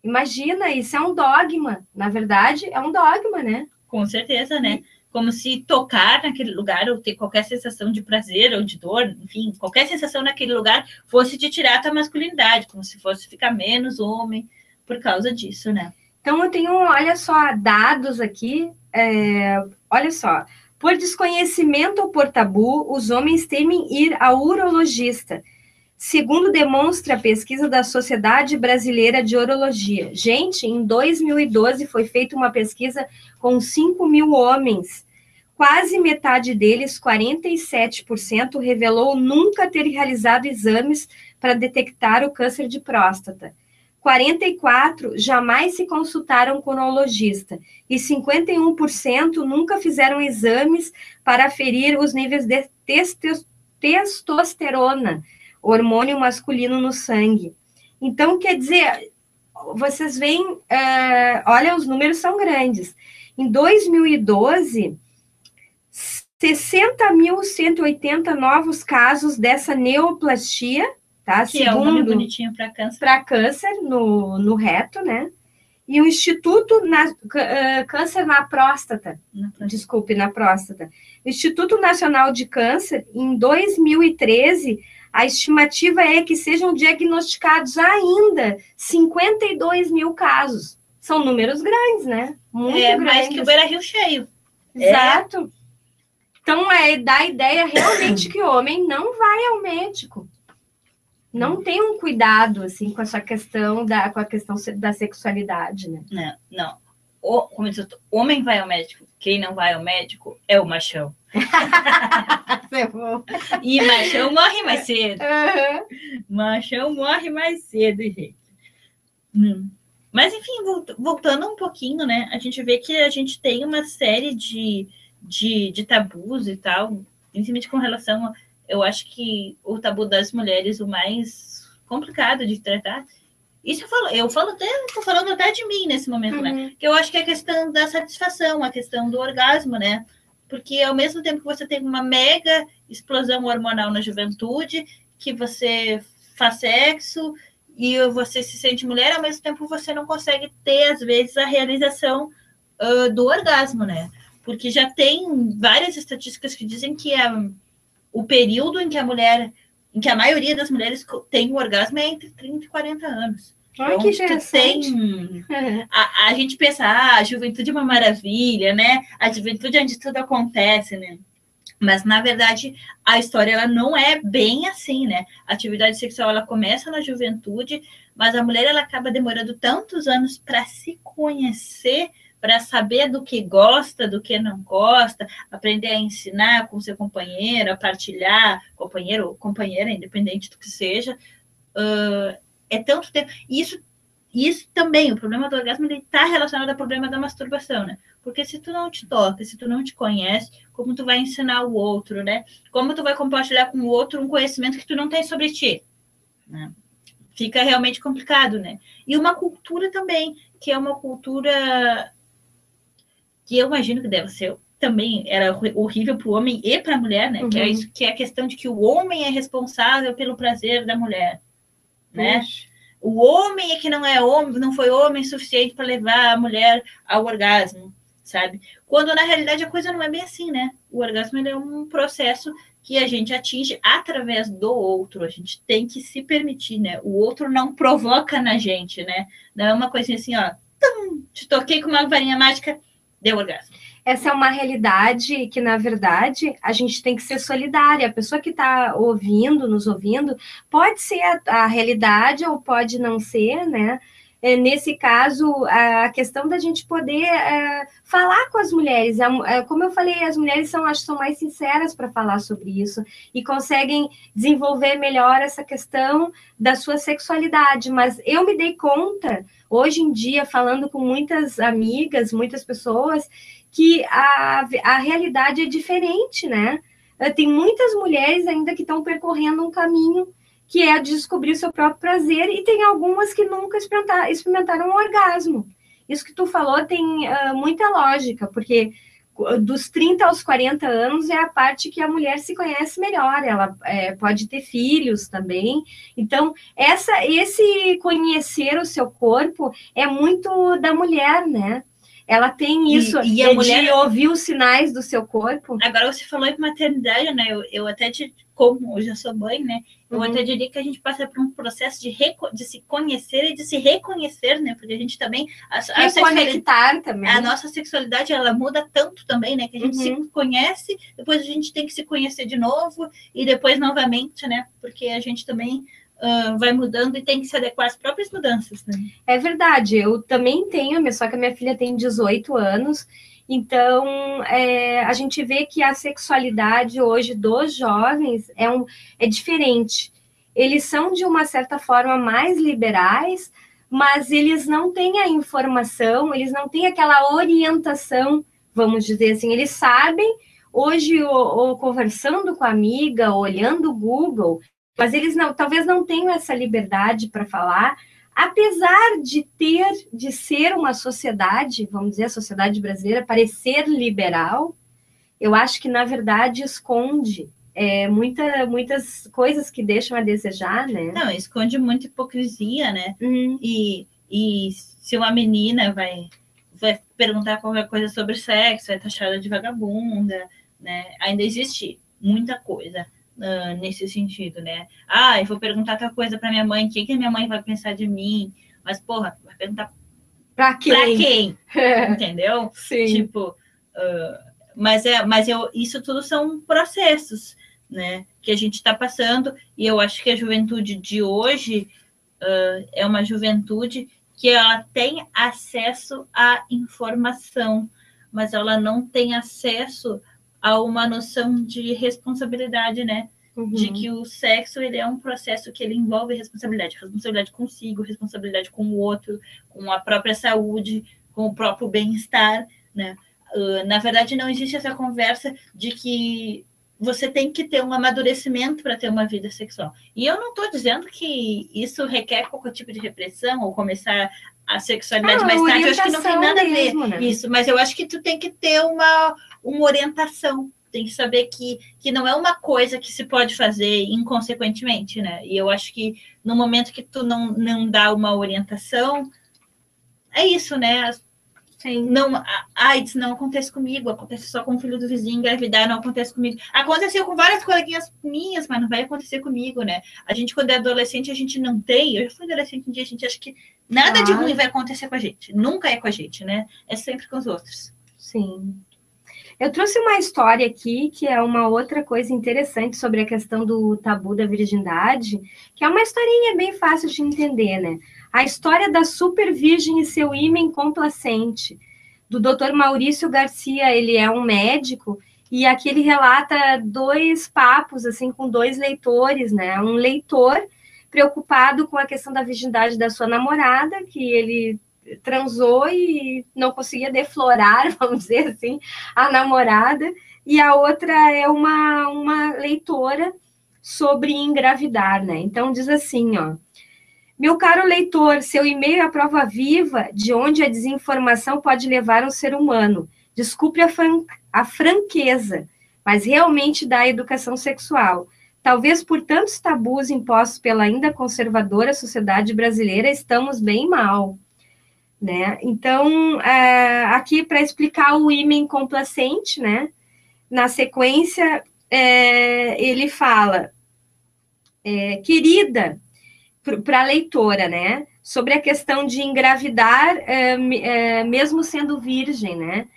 Imagina, isso é um dogma. Na verdade, é um dogma, né? Com certeza, né? Como se tocar naquele lugar ou ter qualquer sensação de prazer ou de dor, enfim, qualquer sensação naquele lugar fosse de tirar a tua masculinidade, como se fosse ficar menos homem por causa disso, né? Então, eu tenho, olha só, dados aqui, olha só. Por desconhecimento ou por tabu, os homens temem ir ao urologista, segundo demonstra a pesquisa da Sociedade Brasileira de Urologia. Gente, em 2012 foi feita uma pesquisa com 5.000 homens. Quase metade deles, 47%, revelou nunca ter realizado exames para detectar o câncer de próstata. 44% jamais se consultaram com urologista e 51% nunca fizeram exames para aferir os níveis de testosterona, hormônio masculino no sangue. Então, quer dizer, vocês veem, olha, os números são grandes. Em 2012, 60.180 novos casos dessa neoplastia, tá? Que segundo, é um nome bonitinho para câncer. Para câncer no reto, né? E o Instituto Câncer na Próstata, desculpe, na próstata. O Instituto Nacional de Câncer, em 2013, a estimativa é que sejam diagnosticados ainda 52 mil casos. São números grandes, né? Muito grandes. Mais que o Beira-Rio cheio. Exato. Então, dá a ideia realmente que o homem não vai ao médico. Não tem um cuidado, assim, com essa questão da sexualidade, né? Não. Como eu disse, o homem vai ao médico. Quem não vai ao médico é o machão. E machão morre mais cedo. Machão morre mais cedo, gente. Mas, enfim, voltando um pouquinho, né? A gente vê que a gente tem uma série de tabus e tal, principalmente com relação a... Eu acho que o tabu das mulheres, o mais complicado de tratar, Isso tô falando até de mim nesse momento, né? Que eu acho que é a questão da satisfação, a questão do orgasmo, né? Porque ao mesmo tempo que você tem uma mega explosão hormonal na juventude, que você faz sexo e você se sente mulher, ao mesmo tempo você não consegue ter, às vezes, a realização do orgasmo, né? Porque já tem várias estatísticas que dizem que o período em que a maioria das mulheres tem o orgasmo é entre 30 e 40 anos. Ai, que interessante. A gente pensa, a juventude é uma maravilha, né? A juventude é onde tudo acontece, né? Mas, na verdade, a história ela não é bem assim, né? A atividade sexual ela começa na juventude, mas a mulher ela acaba demorando tantos anos para se conhecer, para saber do que gosta, do que não gosta, aprender a ensinar com seu companheiro, a partilhar, companheiro ou companheira, independente do que seja. É tanto tempo. Isso também, o problema do orgasmo está relacionado ao problema da masturbação, né? Porque se tu não te toca, se tu não te conhece, como tu vai ensinar o outro, né? Como tu vai compartilhar com o outro um conhecimento que tu não tem sobre ti, né? Fica realmente complicado, né? E uma cultura também, que é uma cultura que eu imagino que deve ser também era horrível para o homem e para a mulher, né? Que é isso, que é a questão de que o homem é responsável pelo prazer da mulher, né? O homem é que não é homem, não foi homem suficiente para levar a mulher ao orgasmo, sabe? Quando na realidade a coisa não é bem assim, né? O orgasmo ele é um processo que a gente atinge através do outro. A gente tem que se permitir, né? O outro não provoca na gente, né? Não é uma coisinha assim, ó, te toquei com uma varinha mágica, deu orgasmo. Essa é uma realidade que, na verdade, a gente tem que ser solidária. A pessoa que está ouvindo, nos ouvindo, pode ser a realidade ou pode não ser, né? Nesse caso, a questão da gente poder falar com as mulheres. Como eu falei, as mulheres acho que são mais sinceras para falar sobre isso e conseguem desenvolver melhor essa questão da sua sexualidade. Mas eu me dei conta, hoje em dia, falando com muitas amigas, muitas pessoas, que a realidade é diferente, né? Tem muitas mulheres ainda que estão percorrendo um caminho que é descobrir o seu próprio prazer, e tem algumas que nunca experimentaram um orgasmo. Isso que tu falou tem muita lógica, porque dos 30 aos 40 anos é a parte que a mulher se conhece melhor, ela pode ter filhos também. Então, esse conhecer o seu corpo é muito da mulher, né? Ela tem isso e a mulher de ouvir os sinais do seu corpo. Agora você falou em maternidade, né? Eu até como eu já sou mãe, né? Eu até diria que a gente passa por um processo de se conhecer e de se reconhecer, né? Porque a gente também também. A nossa sexualidade ela muda tanto também, né? Que a gente se conhece, depois a gente tem que se conhecer de novo e depois novamente, né? Porque a gente também vai mudando e tem que se adequar às próprias mudanças, né? É verdade, eu também tenho, só que a minha filha tem 18 anos, então a gente vê que a sexualidade hoje dos jovens é diferente. Eles são, de uma certa forma, mais liberais, mas eles não têm a informação, eles não têm aquela orientação, vamos dizer assim, eles sabem, hoje, ou conversando com a amiga, olhando o Google, mas eles talvez não tenham essa liberdade para falar, apesar de ser uma sociedade, vamos dizer, a sociedade brasileira parecer liberal, eu acho que, na verdade, esconde muitas coisas que deixam a desejar, né? Não, esconde muita hipocrisia, né? E se uma menina vai perguntar qualquer coisa sobre sexo, vai taxada de vagabunda, né? Ainda existe muita coisa nesse sentido, né? Eu vou perguntar tal coisa para minha mãe, o que a minha mãe vai pensar de mim? Mas, porra, vai perguntar para quem? Entendeu? Sim. Tipo, isso tudo são processos, né? Que a gente está passando, e eu acho que a juventude de hoje é uma juventude que ela tem acesso à informação, mas ela não tem acesso a uma noção de responsabilidade, né? De que o sexo ele é um processo que ele envolve responsabilidade consigo, responsabilidade com o outro, com a própria saúde, com o próprio bem-estar, né? Na verdade, não existe essa conversa de que você tem que ter um amadurecimento para ter uma vida sexual. E eu não estou dizendo que isso requer qualquer tipo de repressão ou começar a sexualidade mais tarde. Eu acho que não tem nada mesmo, a ver isso, mas eu acho que tu tem que ter uma orientação. Tem que saber que não é uma coisa que se pode fazer inconsequentemente, né? E eu acho que no momento que tu não dá uma orientação, é isso, né? Sim. Não, a AIDS não acontece comigo, acontece só com o filho do vizinho engravidar, não acontece comigo. Aconteceu com várias coleguinhas minhas, mas não vai acontecer comigo, né? A gente, quando é adolescente, a gente não tem. Eu já fui adolescente um dia, a gente acha que nada de ruim vai acontecer com a gente. Nunca é com a gente, né? É sempre com os outros. Sim. Eu trouxe uma história aqui, que é uma outra coisa interessante sobre a questão do tabu da virgindade, que é uma historinha bem fácil de entender, né? A história da super virgem e seu ímen complacente, do Dr. Maurício Garcia. Ele é um médico, e aqui ele relata 2 papos, assim, com 2 leitores, né? Um leitor preocupado com a questão da virgindade da sua namorada, que ele transou e não conseguia deflorar, vamos dizer assim, a namorada, e a outra é uma leitora sobre engravidar, né? Então diz assim, ó: meu caro leitor, seu e-mail é a prova viva de onde a desinformação pode levar um ser humano. Desculpe a franqueza, mas realmente da educação sexual. Talvez por tantos tabus impostos pela ainda conservadora sociedade brasileira, estamos bem mal. Né? Então, aqui para explicar o ímen complacente, né? Na sequência, ele fala, querida, para a leitora, né? Sobre a questão de engravidar, mesmo sendo virgem, né?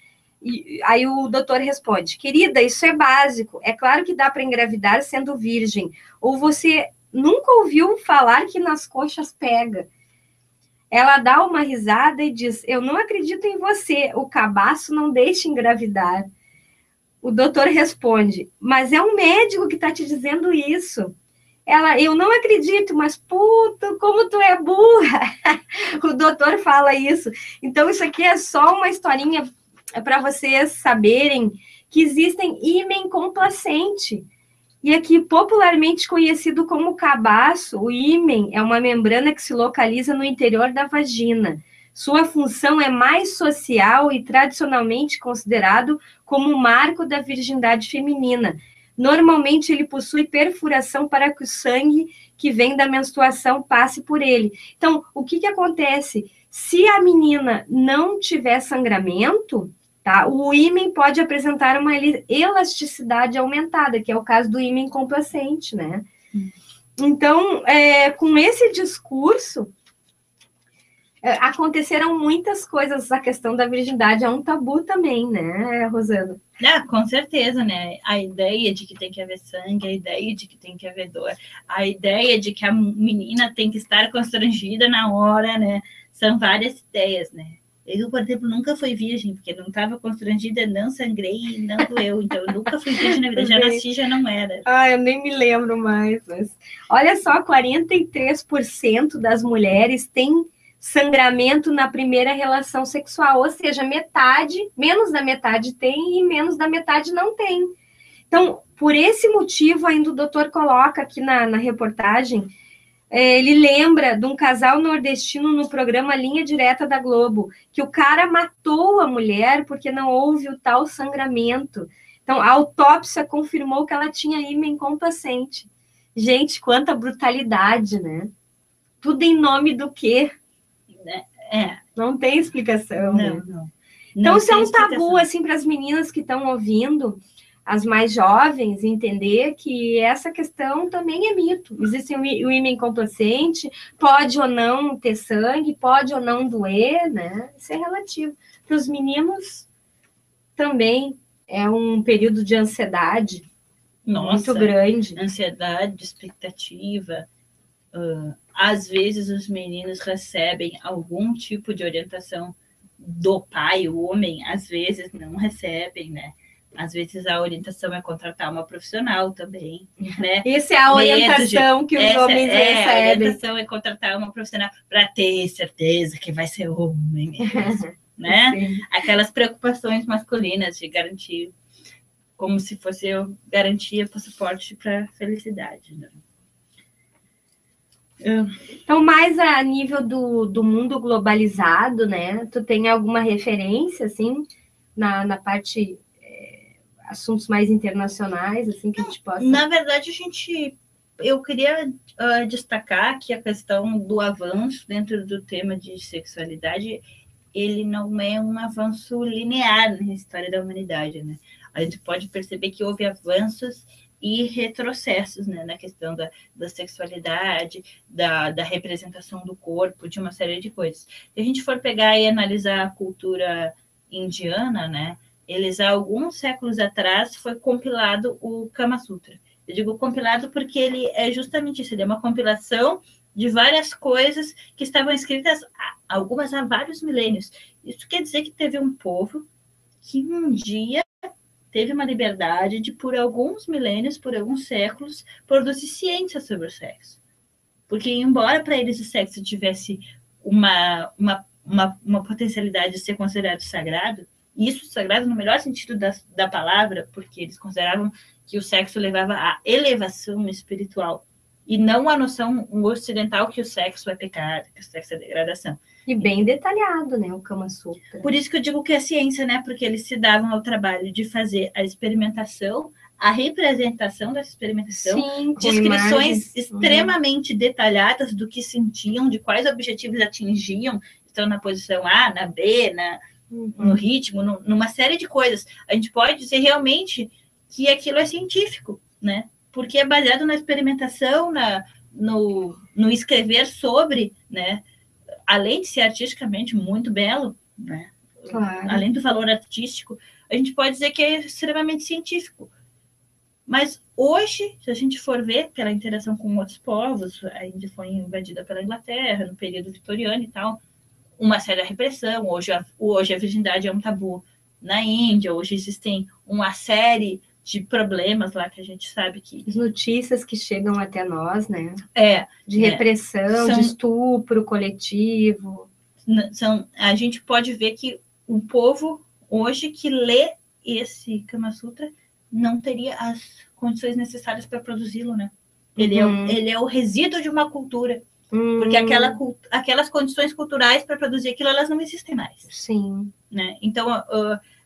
E aí o doutor responde: querida, isso é básico. É claro que dá para engravidar sendo virgem. Ou você nunca ouviu falar que nas coxas pega? Ela dá uma risada e diz: eu não acredito em você, o cabaço não deixa engravidar. O doutor responde: mas é um médico que está te dizendo isso. Ela: eu não acredito, mas puto, como tu é burra. O doutor fala isso. Então, isso aqui é só uma historinha para vocês saberem que existem ímen complacente. E aqui, popularmente conhecido como cabaço, o ímen é uma membrana que se localiza no interior da vagina. Sua função é mais social e tradicionalmente considerado como o marco da virgindade feminina. Normalmente, ele possui perfuração para que o sangue que vem da menstruação passe por ele. Então, o que acontece? Se a menina não tiver sangramento, tá, o ímen pode apresentar uma elasticidade aumentada, que é o caso do ímen complacente, né? Então, com esse discurso, aconteceram muitas coisas. A questão da virgindade é um tabu também, né, Rosana? Com certeza, né? A ideia de que tem que haver sangue, a ideia de que tem que haver dor, a ideia de que a menina tem que estar constrangida na hora, né? São várias ideias, né? Eu, por exemplo, nunca fui virgem, porque não estava constrangida, não sangrei, não doeu. Então, eu nunca fui virgem na vida. Já nasci, já não era. Eu nem me lembro mais. Mas... olha só, 43% das mulheres têm sangramento na primeira relação sexual. Ou seja, metade, menos da metade tem e menos da metade não tem. Então, por esse motivo, ainda o doutor coloca aqui na reportagem, ele lembra de um casal nordestino no programa Linha Direta da Globo, que o cara matou a mulher porque não houve o tal sangramento. Então, a autópsia confirmou que ela tinha ímen complacente. Gente, quanta brutalidade, né? Tudo em nome do quê? Não tem explicação. Não, né? não. Então, isso é um tabu, assim, para as meninas que estão ouvindo, as mais jovens, entender que essa questão também é mito. Existe o ímen complacente, pode ou não ter sangue, pode ou não doer, né? Isso é relativo. Para os meninos, também é um período de ansiedade muito grande. Ansiedade, expectativa. Às vezes, os meninos recebem algum tipo de orientação do pai, o homem, às vezes não recebem, né? Às vezes a orientação é contratar uma profissional também, né? Essa é a orientação que os homens recebem. A orientação é contratar uma profissional para ter certeza que vai ser homem mesmo, né? Sim. Aquelas preocupações masculinas de garantir como se fosse garantia, passaporte para felicidade, né? Então, mais a nível do mundo globalizado, né? Tu tem alguma referência, assim, na parte, assuntos mais internacionais, assim, que a gente possa... Na verdade, eu queria destacar que a questão do avanço dentro do tema de sexualidade, ele não é um avanço linear na história da humanidade, né? A gente pode perceber que houve avanços e retrocessos, né, na questão da sexualidade, da representação do corpo, de uma série de coisas. Se a gente for pegar e analisar a cultura indiana, né, eles há alguns séculos atrás foi compilado o Kama Sutra. Eu digo compilado porque ele é justamente isso, ele é uma compilação de várias coisas que estavam escritas, algumas há vários milênios. Isso quer dizer que teve um povo que um dia teve uma liberdade de, por alguns milênios, por alguns séculos, produzir ciência sobre o sexo. Porque, embora para eles o sexo tivesse uma potencialidade de ser considerado sagrado, e isso sagrado no melhor sentido da palavra, porque eles consideravam que o sexo levava à elevação espiritual, e não a noção ocidental que o sexo é pecado, que o sexo é degradação. E bem detalhado, né, o Kama Sutra. Por isso que eu digo que é ciência, né, porque eles se davam ao trabalho de fazer a experimentação, a representação dessa experimentação, sim, descrições extremamente detalhadas do que sentiam, de quais objetivos atingiam, estão na posição A, na B, no ritmo, numa série de coisas. A gente pode dizer realmente que aquilo é científico, né? Porque é baseado na experimentação, no escrever sobre, né? Além de ser artisticamente muito belo, né? Claro. Além do valor artístico, a gente pode dizer que é extremamente científico. Mas hoje, se a gente for ver pela interação com outros povos, a Índia foi invadida pela Inglaterra no período vitoriano e tal, uma séria repressão. Hoje a virgindade é um tabu na Índia, hoje existem uma série de problemas lá que a gente sabe que... As notícias que chegam até nós, né? De né? repressão, de estupro coletivo. A gente pode ver que o povo hoje que lê esse Kama Sutra não teria as condições necessárias para produzi-lo, né? Ele é o resíduo de uma cultura. Porque aquelas condições culturais para produzir aquilo, elas não existem mais. Sim. Né? Então,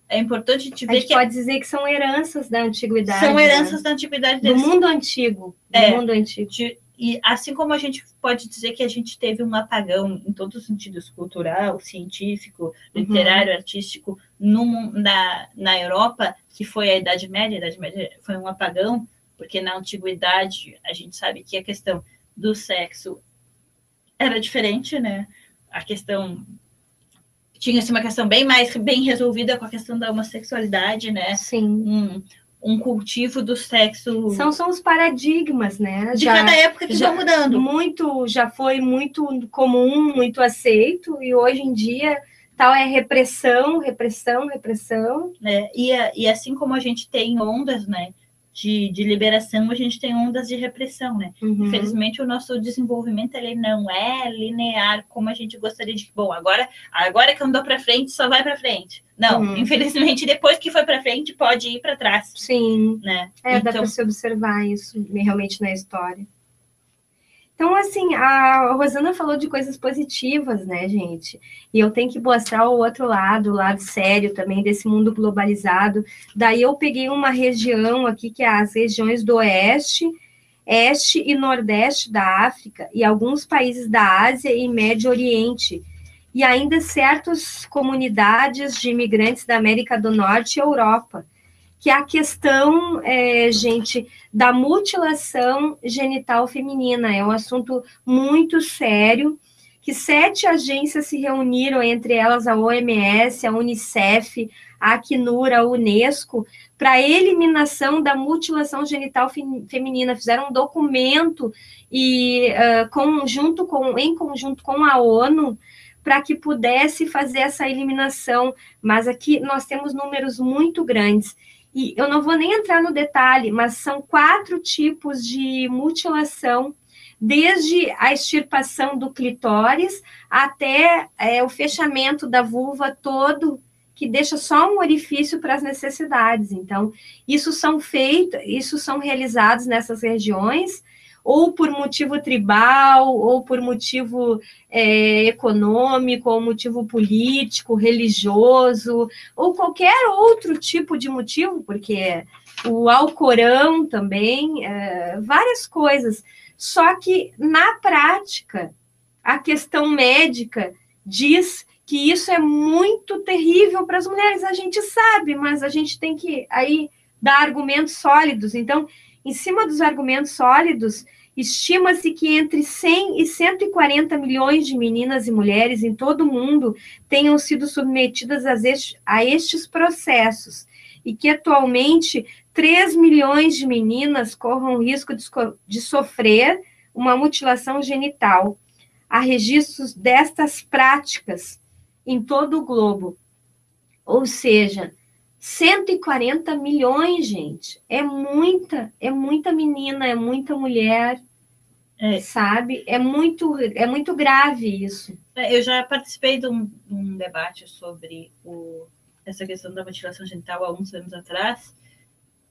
é importante te ver a gente pode dizer que são heranças da antiguidade. São heranças da antiguidade deles. Do mundo antigo. Mundo antigo. E assim como a gente pode dizer que a gente teve um apagão em todos os sentidos, cultural, científico, literário, artístico, na Europa, que foi a Idade Média foi um apagão, porque na antiguidade a gente sabe que a questão do sexo era diferente, né? A questão... Tinha-se uma questão bem resolvida com a questão da homossexualidade, né? Sim. Um cultivo do sexo... São os paradigmas, né? De cada época que vão mudando. Já foi muito comum, muito aceito, e hoje em dia tal é repressão. E assim como a gente tem ondas, né? De liberação, a gente tem ondas de repressão, né? Infelizmente, o nosso desenvolvimento ele não é linear como a gente gostaria de... Bom, agora que andou para frente, só vai para frente. Não, infelizmente, depois que foi para frente, pode ir para trás. Sim, né? Dá para se observar isso realmente na história. Então, assim, a Rosana falou de coisas positivas, né, gente? E eu tenho que mostrar o outro lado, o lado sério também desse mundo globalizado. Daí eu peguei uma região aqui, que é as regiões do Oeste, Este e Nordeste da África, e alguns países da Ásia e Médio Oriente, e ainda certas comunidades de imigrantes da América do Norte e Europa, que é a questão, gente, da mutilação genital feminina. É um assunto muito sério, que 7 agências se reuniram, entre elas a OMS, a Unicef, a Acnur, a Unesco, para a eliminação da mutilação genital feminina. Fizeram um documento em conjunto com a ONU, para que pudesse fazer essa eliminação. Mas aqui nós temos números muito grandes. E eu não vou nem entrar no detalhe, mas são 4 tipos de mutilação, desde a extirpação do clitóris até o fechamento da vulva todo, que deixa só um orifício para as necessidades. Então, isso são realizados nessas regiões, ou por motivo tribal, ou por motivo econômico, ou motivo político, religioso, ou qualquer outro tipo de motivo, porque o Alcorão também, várias coisas. Só que, na prática, a questão médica diz que isso é muito terrível para as mulheres. A gente sabe, mas a gente tem que aí dar argumentos sólidos. Então, em cima dos argumentos sólidos, estima-se que entre 100 e 140 milhões de meninas e mulheres em todo o mundo tenham sido submetidas a estes processos, e que atualmente 3 milhões de meninas corram o risco de sofrer uma mutilação genital. Há registros destas práticas em todo o globo. Ou seja, 140 milhões, gente. É muita menina, é muita mulher, sabe? É muito grave isso. Eu já participei de um debate sobre essa questão da mutilação genital há uns anos atrás,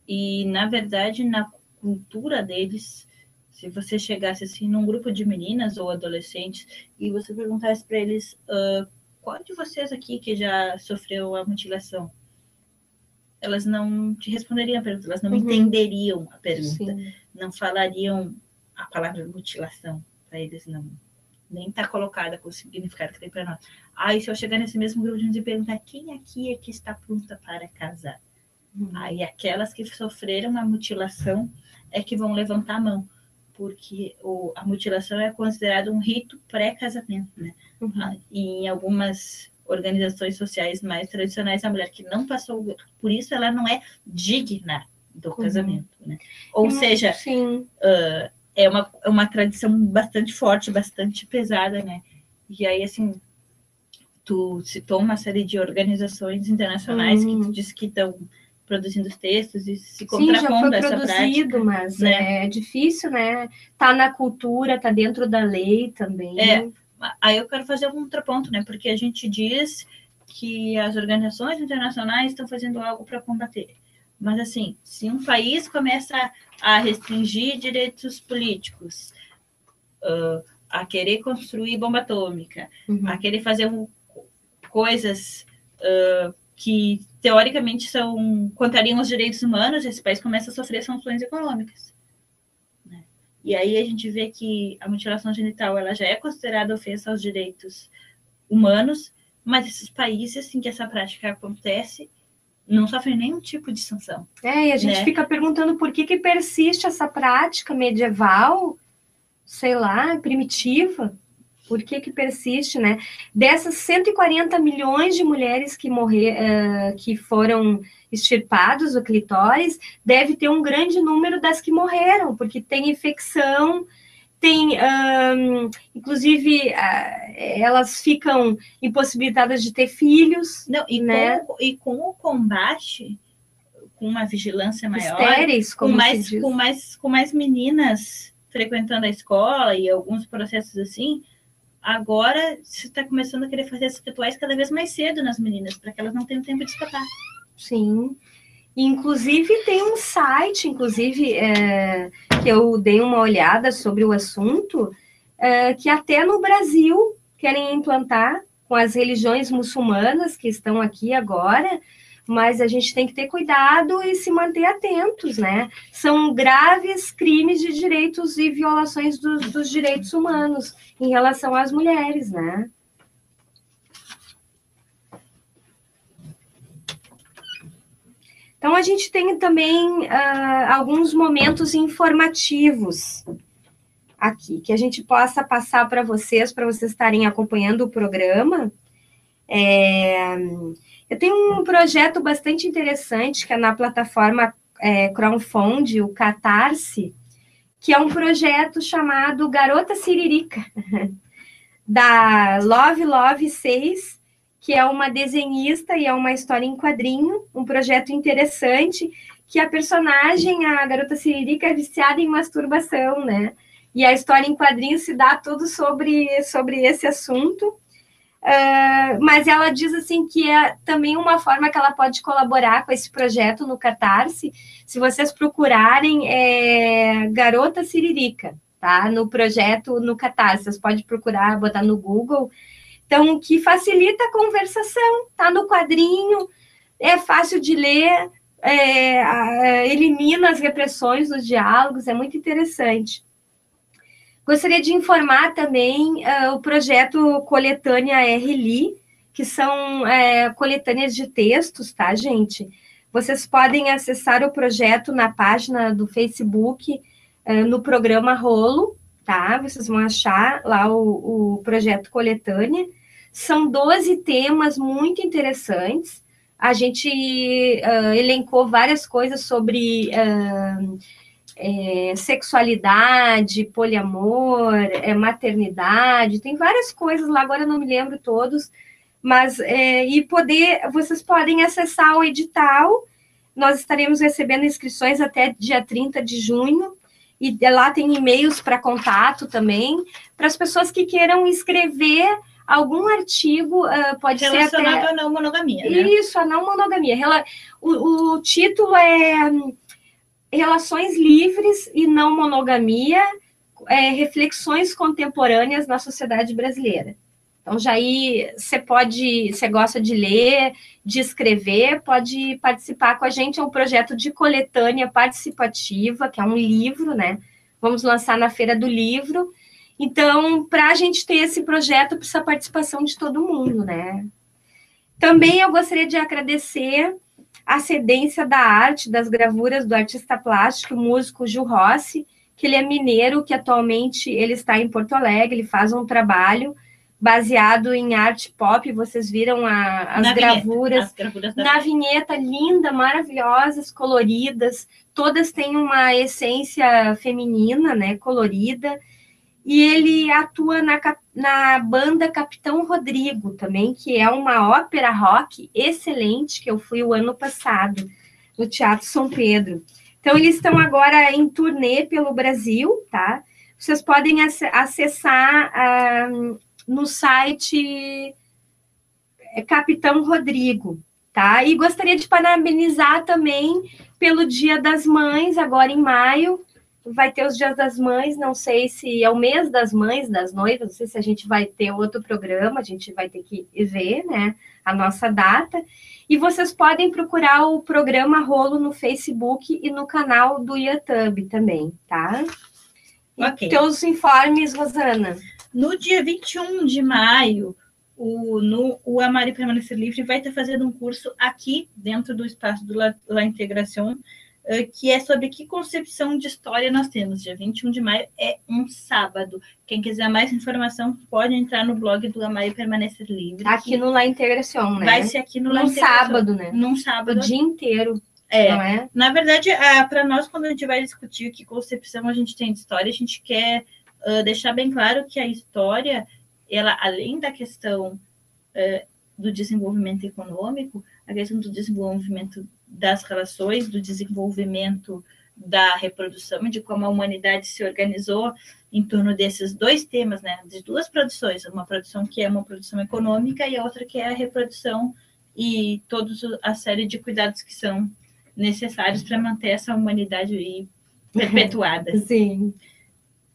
e, na verdade, na cultura deles, se você chegasse assim num grupo de meninas ou adolescentes e você perguntasse para eles qual de vocês aqui que já sofreu a mutilação, elas não te responderiam a pergunta, elas não entenderiam a pergunta. Sim. Não falariam a palavra mutilação para eles, não. Nem está colocada com o significado que tem para nós. Aí, se eu chegar nesse mesmo grupo de gente e perguntar quem aqui é que está pronta para casar, aí aquelas que sofreram a mutilação é que vão levantar a mão, porque a mutilação é considerado um rito pré-casamento, né? E em algumas organizações sociais mais tradicionais, a mulher que não passou por isso, ela não é digna do casamento, né? Ou seja, é uma tradição bastante forte, bastante pesada, né? E aí, assim, tu citou uma série de organizações internacionais que tu disse que estão produzindo os textos e se contrapondo a essa prática. Sim, já foi produzido, mas né? É difícil, né? Tá na cultura, tá dentro da lei também. Aí eu quero fazer um contraponto, né? Porque a gente diz que as organizações internacionais estão fazendo algo para combater. Mas, assim, se um país começa a restringir direitos políticos, a querer construir bomba atômica, a querer fazer coisas que, teoricamente, contrariam os direitos humanos, esse país começa a sofrer sanções econômicas. Né? E aí a gente vê que a mutilação genital ela já é considerada ofensa aos direitos humanos, mas esses países em que essa prática acontece não sofrem nenhum tipo de sanção. E a gente fica perguntando por que persiste essa prática medieval, sei lá, primitiva. Por que persiste, né? Dessas 140 milhões de mulheres que foram extirpados o clitóris, deve ter um grande número das que morreram, porque tem infecção, inclusive, elas ficam impossibilitadas de ter filhos. Não, com o combate, com uma vigilância maior, estéreis, com mais meninas frequentando a escola e alguns processos assim, agora se está começando a querer fazer esses rituais cada vez mais cedo nas meninas, para que elas não tenham tempo de escapar. Sim. Inclusive, tem um site, que eu dei uma olhada sobre o assunto, que até no Brasil querem implantar com as religiões muçulmanas que estão aqui agora, mas a gente tem que ter cuidado e se manter atentos, né? São graves crimes de direitos e violações dos direitos humanos em relação às mulheres, né? Então, a gente tem também alguns momentos informativos aqui, que a gente possa passar para vocês estarem acompanhando o programa. Eu tenho um projeto bastante interessante, que é na plataforma crowdfunding, o Catarse, que é um projeto chamado Garota Siririca, da Love 6, que é uma desenhista e é uma história em quadrinho, um projeto interessante, que a personagem, a Garota Siririca, é viciada em masturbação, né? E a história em quadrinho se dá tudo sobre esse assunto. Mas ela diz assim que é também uma forma que ela pode colaborar com esse projeto no Catarse. Se vocês procurarem, Garota Siririca, tá? No projeto no Catarse, vocês podem procurar, botar no Google. Então, que facilita a conversação, tá no quadrinho, é fácil de ler, elimina as repressões dos diálogos, é muito interessante. Gostaria de informar também o projeto Coletânea RLI, que são coletâneas de textos, tá, gente? Vocês podem acessar o projeto na página do Facebook, no programa Rolo, tá? Vocês vão achar lá o projeto Coletânea. São 12 temas muito interessantes. A gente elencou várias coisas sobre sexualidade, poliamor, maternidade, tem várias coisas lá, agora eu não me lembro todos, mas vocês podem acessar o edital. Nós estaremos recebendo inscrições até dia 30 de junho, e lá tem e-mails para contato também, para as pessoas que queiram escrever algum artigo, pode ser até... Relacionado à não monogamia, né? Isso, a não monogamia. O título é Relações Livres e Não Monogamia, reflexões contemporâneas na sociedade brasileira. Então, já aí você gosta de ler, de escrever, pode participar com a gente. É um projeto de coletânea participativa, que é um livro, né? Vamos lançar na Feira do Livro. Então, para a gente ter esse projeto, precisa a participação de todo mundo, né? Também eu gostaria de agradecer a cedência da arte, das gravuras do artista plástico, o músico Gil Rossi, que ele é mineiro, que atualmente ele está em Porto Alegre, ele faz um trabalho baseado em arte pop. Vocês viram as gravuras na vinheta, linda, maravilhosas, coloridas, todas têm uma essência feminina, né, colorida, e ele atua na banda Capitão Rodrigo também, que é uma ópera rock excelente, que eu fui o ano passado, no Teatro São Pedro. Então, eles estão agora em turnê pelo Brasil, tá? Vocês podem acessar no site Capitão Rodrigo, tá? E gostaria de parabenizar também pelo Dia das Mães, agora em maio. Vai ter os Dias das Mães, não sei se é o mês das mães, das noivas, não sei se a gente vai ter outro programa, a gente vai ter que ver, né, a nossa data. E vocês podem procurar o programa Rolo no Facebook e no canal do YouTube também, tá? Ok. Teus informes, Rosana. No dia 21 de maio, o Amar e Permanecer Livre vai estar fazendo um curso aqui, dentro do espaço do La Integração, que é sobre que concepção de história nós temos. Dia 21 de maio é um sábado. Quem quiser mais informação, pode entrar no blog do Amar e Permanecer Livre. Aqui no La Integração, né? Vai ser aqui no La Integração. Sábado, né? Num sábado. O dia inteiro. Não é? Na verdade, para nós, quando a gente vai discutir que concepção a gente tem de história, a gente quer deixar bem claro que a história, ela, além da questão do desenvolvimento econômico, a questão do desenvolvimento das relações, do desenvolvimento da reprodução, de como a humanidade se organizou em torno desses dois temas, né, de duas produções, uma produção que é uma produção econômica e a outra que é a reprodução e toda a série de cuidados que são necessários para manter essa humanidade aí perpetuada. Sim.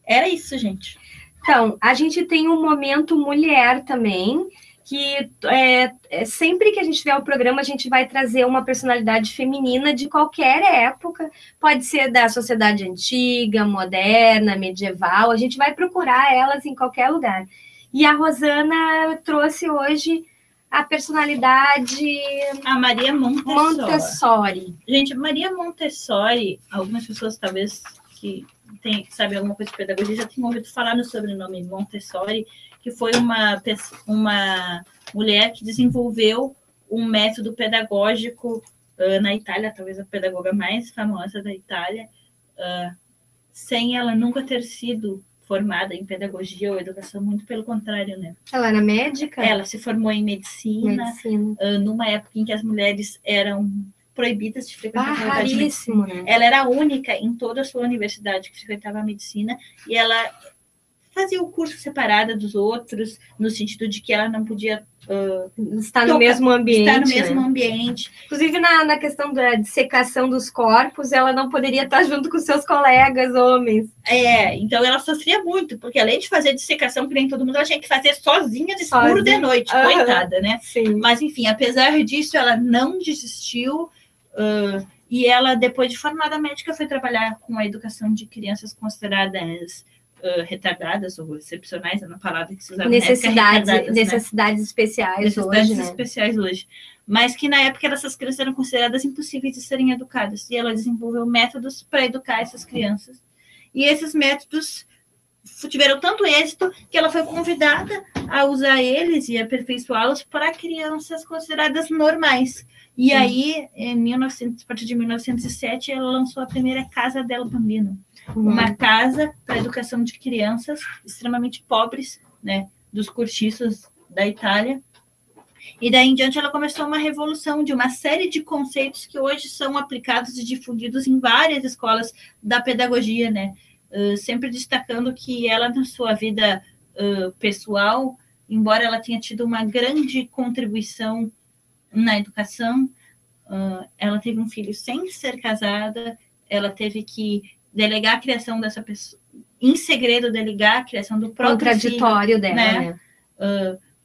Era isso, gente. Então, a gente tem um momento mulher também, que sempre que a gente tiver o programa, a gente vai trazer uma personalidade feminina de qualquer época, pode ser da sociedade antiga, moderna, medieval, a gente vai procurar elas em qualquer lugar. E a Rosana trouxe hoje a personalidade... A Maria Montessori. Gente, Maria Montessori, algumas pessoas talvez que sabem alguma coisa de pedagogia já tenham ouvido falar no sobrenome Montessori, que foi uma mulher que desenvolveu um método pedagógico na Itália, talvez a pedagoga mais famosa da Itália, sem ela nunca ter sido formada em pedagogia ou educação, muito pelo contrário, né? Ela era médica? Ela se formou em medicina. Numa época em que as mulheres eram proibidas de frequentar a faculdade de medicina. Né? Ela era a única em toda a sua universidade que frequentava a medicina, e ela fazia o curso separada dos outros, no sentido de que ela não podia estar no mesmo ambiente. Estar no mesmo ambiente. Inclusive, na questão da dissecação dos corpos, ela não poderia estar junto com seus colegas homens. Então ela sofria muito, porque além de fazer dissecação, que nem todo mundo, ela tinha que fazer sozinha de escuro de noite, coitada, né? Sim. Mas, enfim, apesar disso, ela não desistiu, e ela, depois de formada médica, foi trabalhar com a educação de crianças consideradas retardadas ou excepcionais, é uma palavra que se usava necessidades, na época, necessidades especiais hoje. Mas que na época essas crianças eram consideradas impossíveis de serem educadas, e ela desenvolveu métodos para educar essas crianças. E esses métodos tiveram tanto êxito que ela foi convidada a usar eles e aperfeiçoá-los para crianças consideradas normais. E aí, a partir de 1907, ela lançou a primeira Casa del Bambino, uma casa para a educação de crianças extremamente pobres, né, dos cortiços da Itália. E daí em diante ela começou uma revolução de uma série de conceitos que hoje são aplicados e difundidos em várias escolas da pedagogia, né? Sempre destacando que ela, na sua vida pessoal, embora ela tenha tido uma grande contribuição na educação, ela teve um filho sem ser casada, ela teve que delegar a criação dessa pessoa, em segredo, delegar a criação do próprio contraditório filho, dela, né?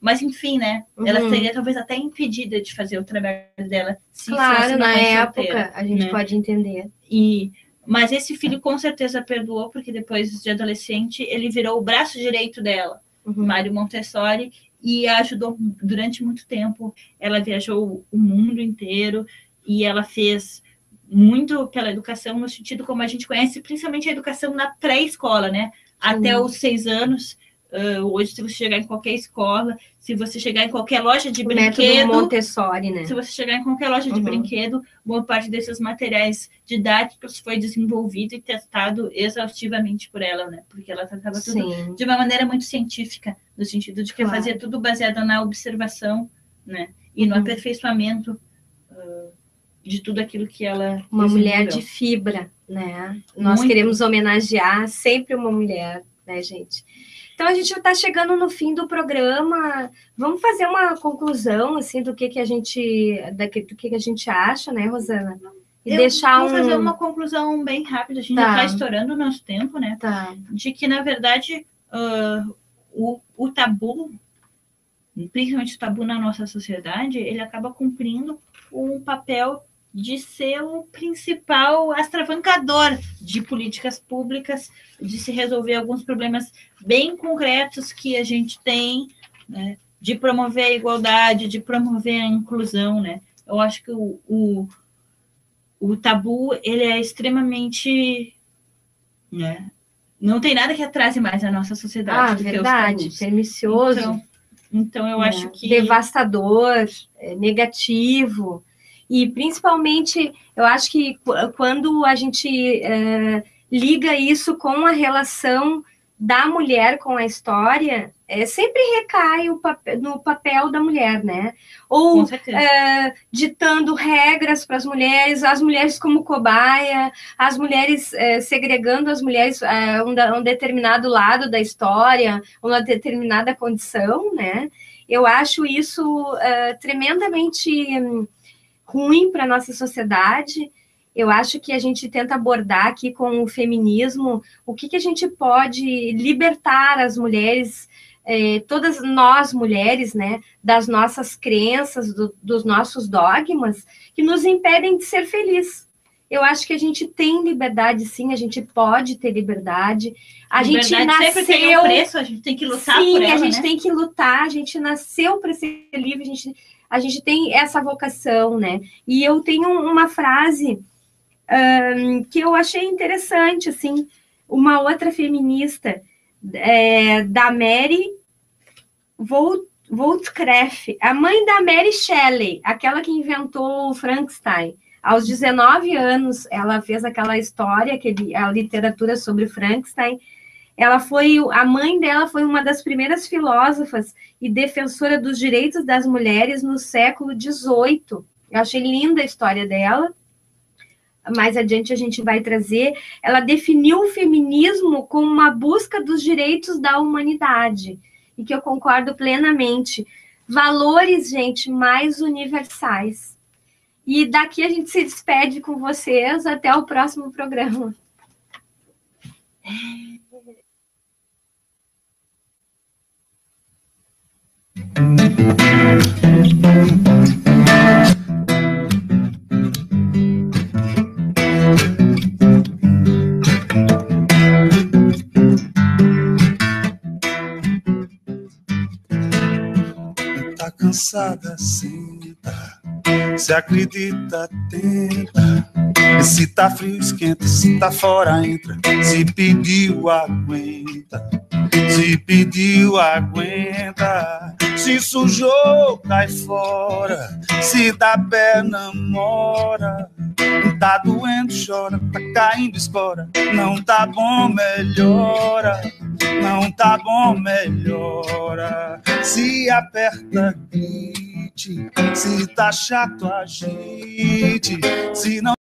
Mas, enfim, né? Ela seria talvez até impedida de fazer o trabalho dela. Se claro, na época, solteira, a gente né? pode entender. Mas esse filho com certeza perdoou, porque depois de adolescente, ele virou o braço direito dela, Mário Montessori, e a ajudou durante muito tempo. Ela viajou o mundo inteiro e ela fez muito pela educação, no sentido como a gente conhece, principalmente a educação na pré-escola, né? Até os 6 anos. Hoje, se você chegar em qualquer escola, se você chegar em qualquer loja de brinquedo... método Montessori, né? Se você chegar em qualquer loja de brinquedo, boa parte desses materiais didáticos foi desenvolvido e testado exaustivamente por ela, né? Porque ela tratava tudo de uma maneira muito científica, no sentido de que fazia tudo baseado na observação, né? E no aperfeiçoamento de tudo aquilo que ela uma mulher de fibra, né? Nós queremos homenagear sempre uma mulher, né, gente? Então, a gente está chegando no fim do programa. Vamos fazer uma conclusão, assim, do que a gente acha, né, Rosana? E vou fazer uma conclusão bem rápida. A gente já está estourando o nosso tempo, né? De que, na verdade, o tabu, principalmente o tabu na nossa sociedade, ele acaba cumprindo um papel de ser o principal astravancador de políticas públicas, de se resolver alguns problemas bem concretos que a gente tem, né? De promover a igualdade, de promover a inclusão, né? Eu acho que o tabu, ele é extremamente... né? Não tem nada que atrase mais a nossa sociedade. Verdade, pernicioso. Então eu acho que... devastador, negativo. E, principalmente, eu acho que quando a gente liga isso com a relação da mulher com a história, sempre recai no papel da mulher, né? Ou ditando regras para as mulheres como cobaia, as mulheres segregando as mulheres a um determinado lado da história, uma determinada condição, né? Eu acho isso tremendamente... ruim para a nossa sociedade. Eu acho que a gente tenta abordar aqui com o feminismo o que a gente pode libertar as mulheres, todas nós mulheres, né, das nossas crenças, dos nossos dogmas, que nos impedem de ser felizes. Eu acho que a gente tem liberdade, sim, a gente pode ter liberdade. A gente nasceu... sempre tem um preço, a gente tem que lutar por ela, a gente tem que lutar, a gente nasceu para ser livre, a gente tem essa vocação, né? E eu tenho uma frase que eu achei interessante, assim, uma outra feminista, da Mary Wollstonecraft, a mãe da Mary Shelley, aquela que inventou o Frankenstein. Aos 19 anos, ela fez aquela história, a literatura sobre Frankenstein. A mãe dela foi uma das primeiras filósofas e defensora dos direitos das mulheres no século XVIII. Eu achei linda a história dela. mais adiante a gente vai trazer, ela definiu o feminismo como uma busca dos direitos da humanidade, e que eu concordo plenamente. Valores, gente, mais universais. E daqui a gente se despede com vocês até o próximo programa. Tá cansada, senta. Se acredita, tenta. E se tá frio, esquenta. Se tá fora, entra. Se pediu, aguenta. Se pediu, aguenta. Se sujou, cai fora. Se dá pé, namora. Tá doendo, chora. Tá caindo, escora. Não tá bom, melhora. Não tá bom, melhora. Se aperta, grite. Se tá chato, agite. Se não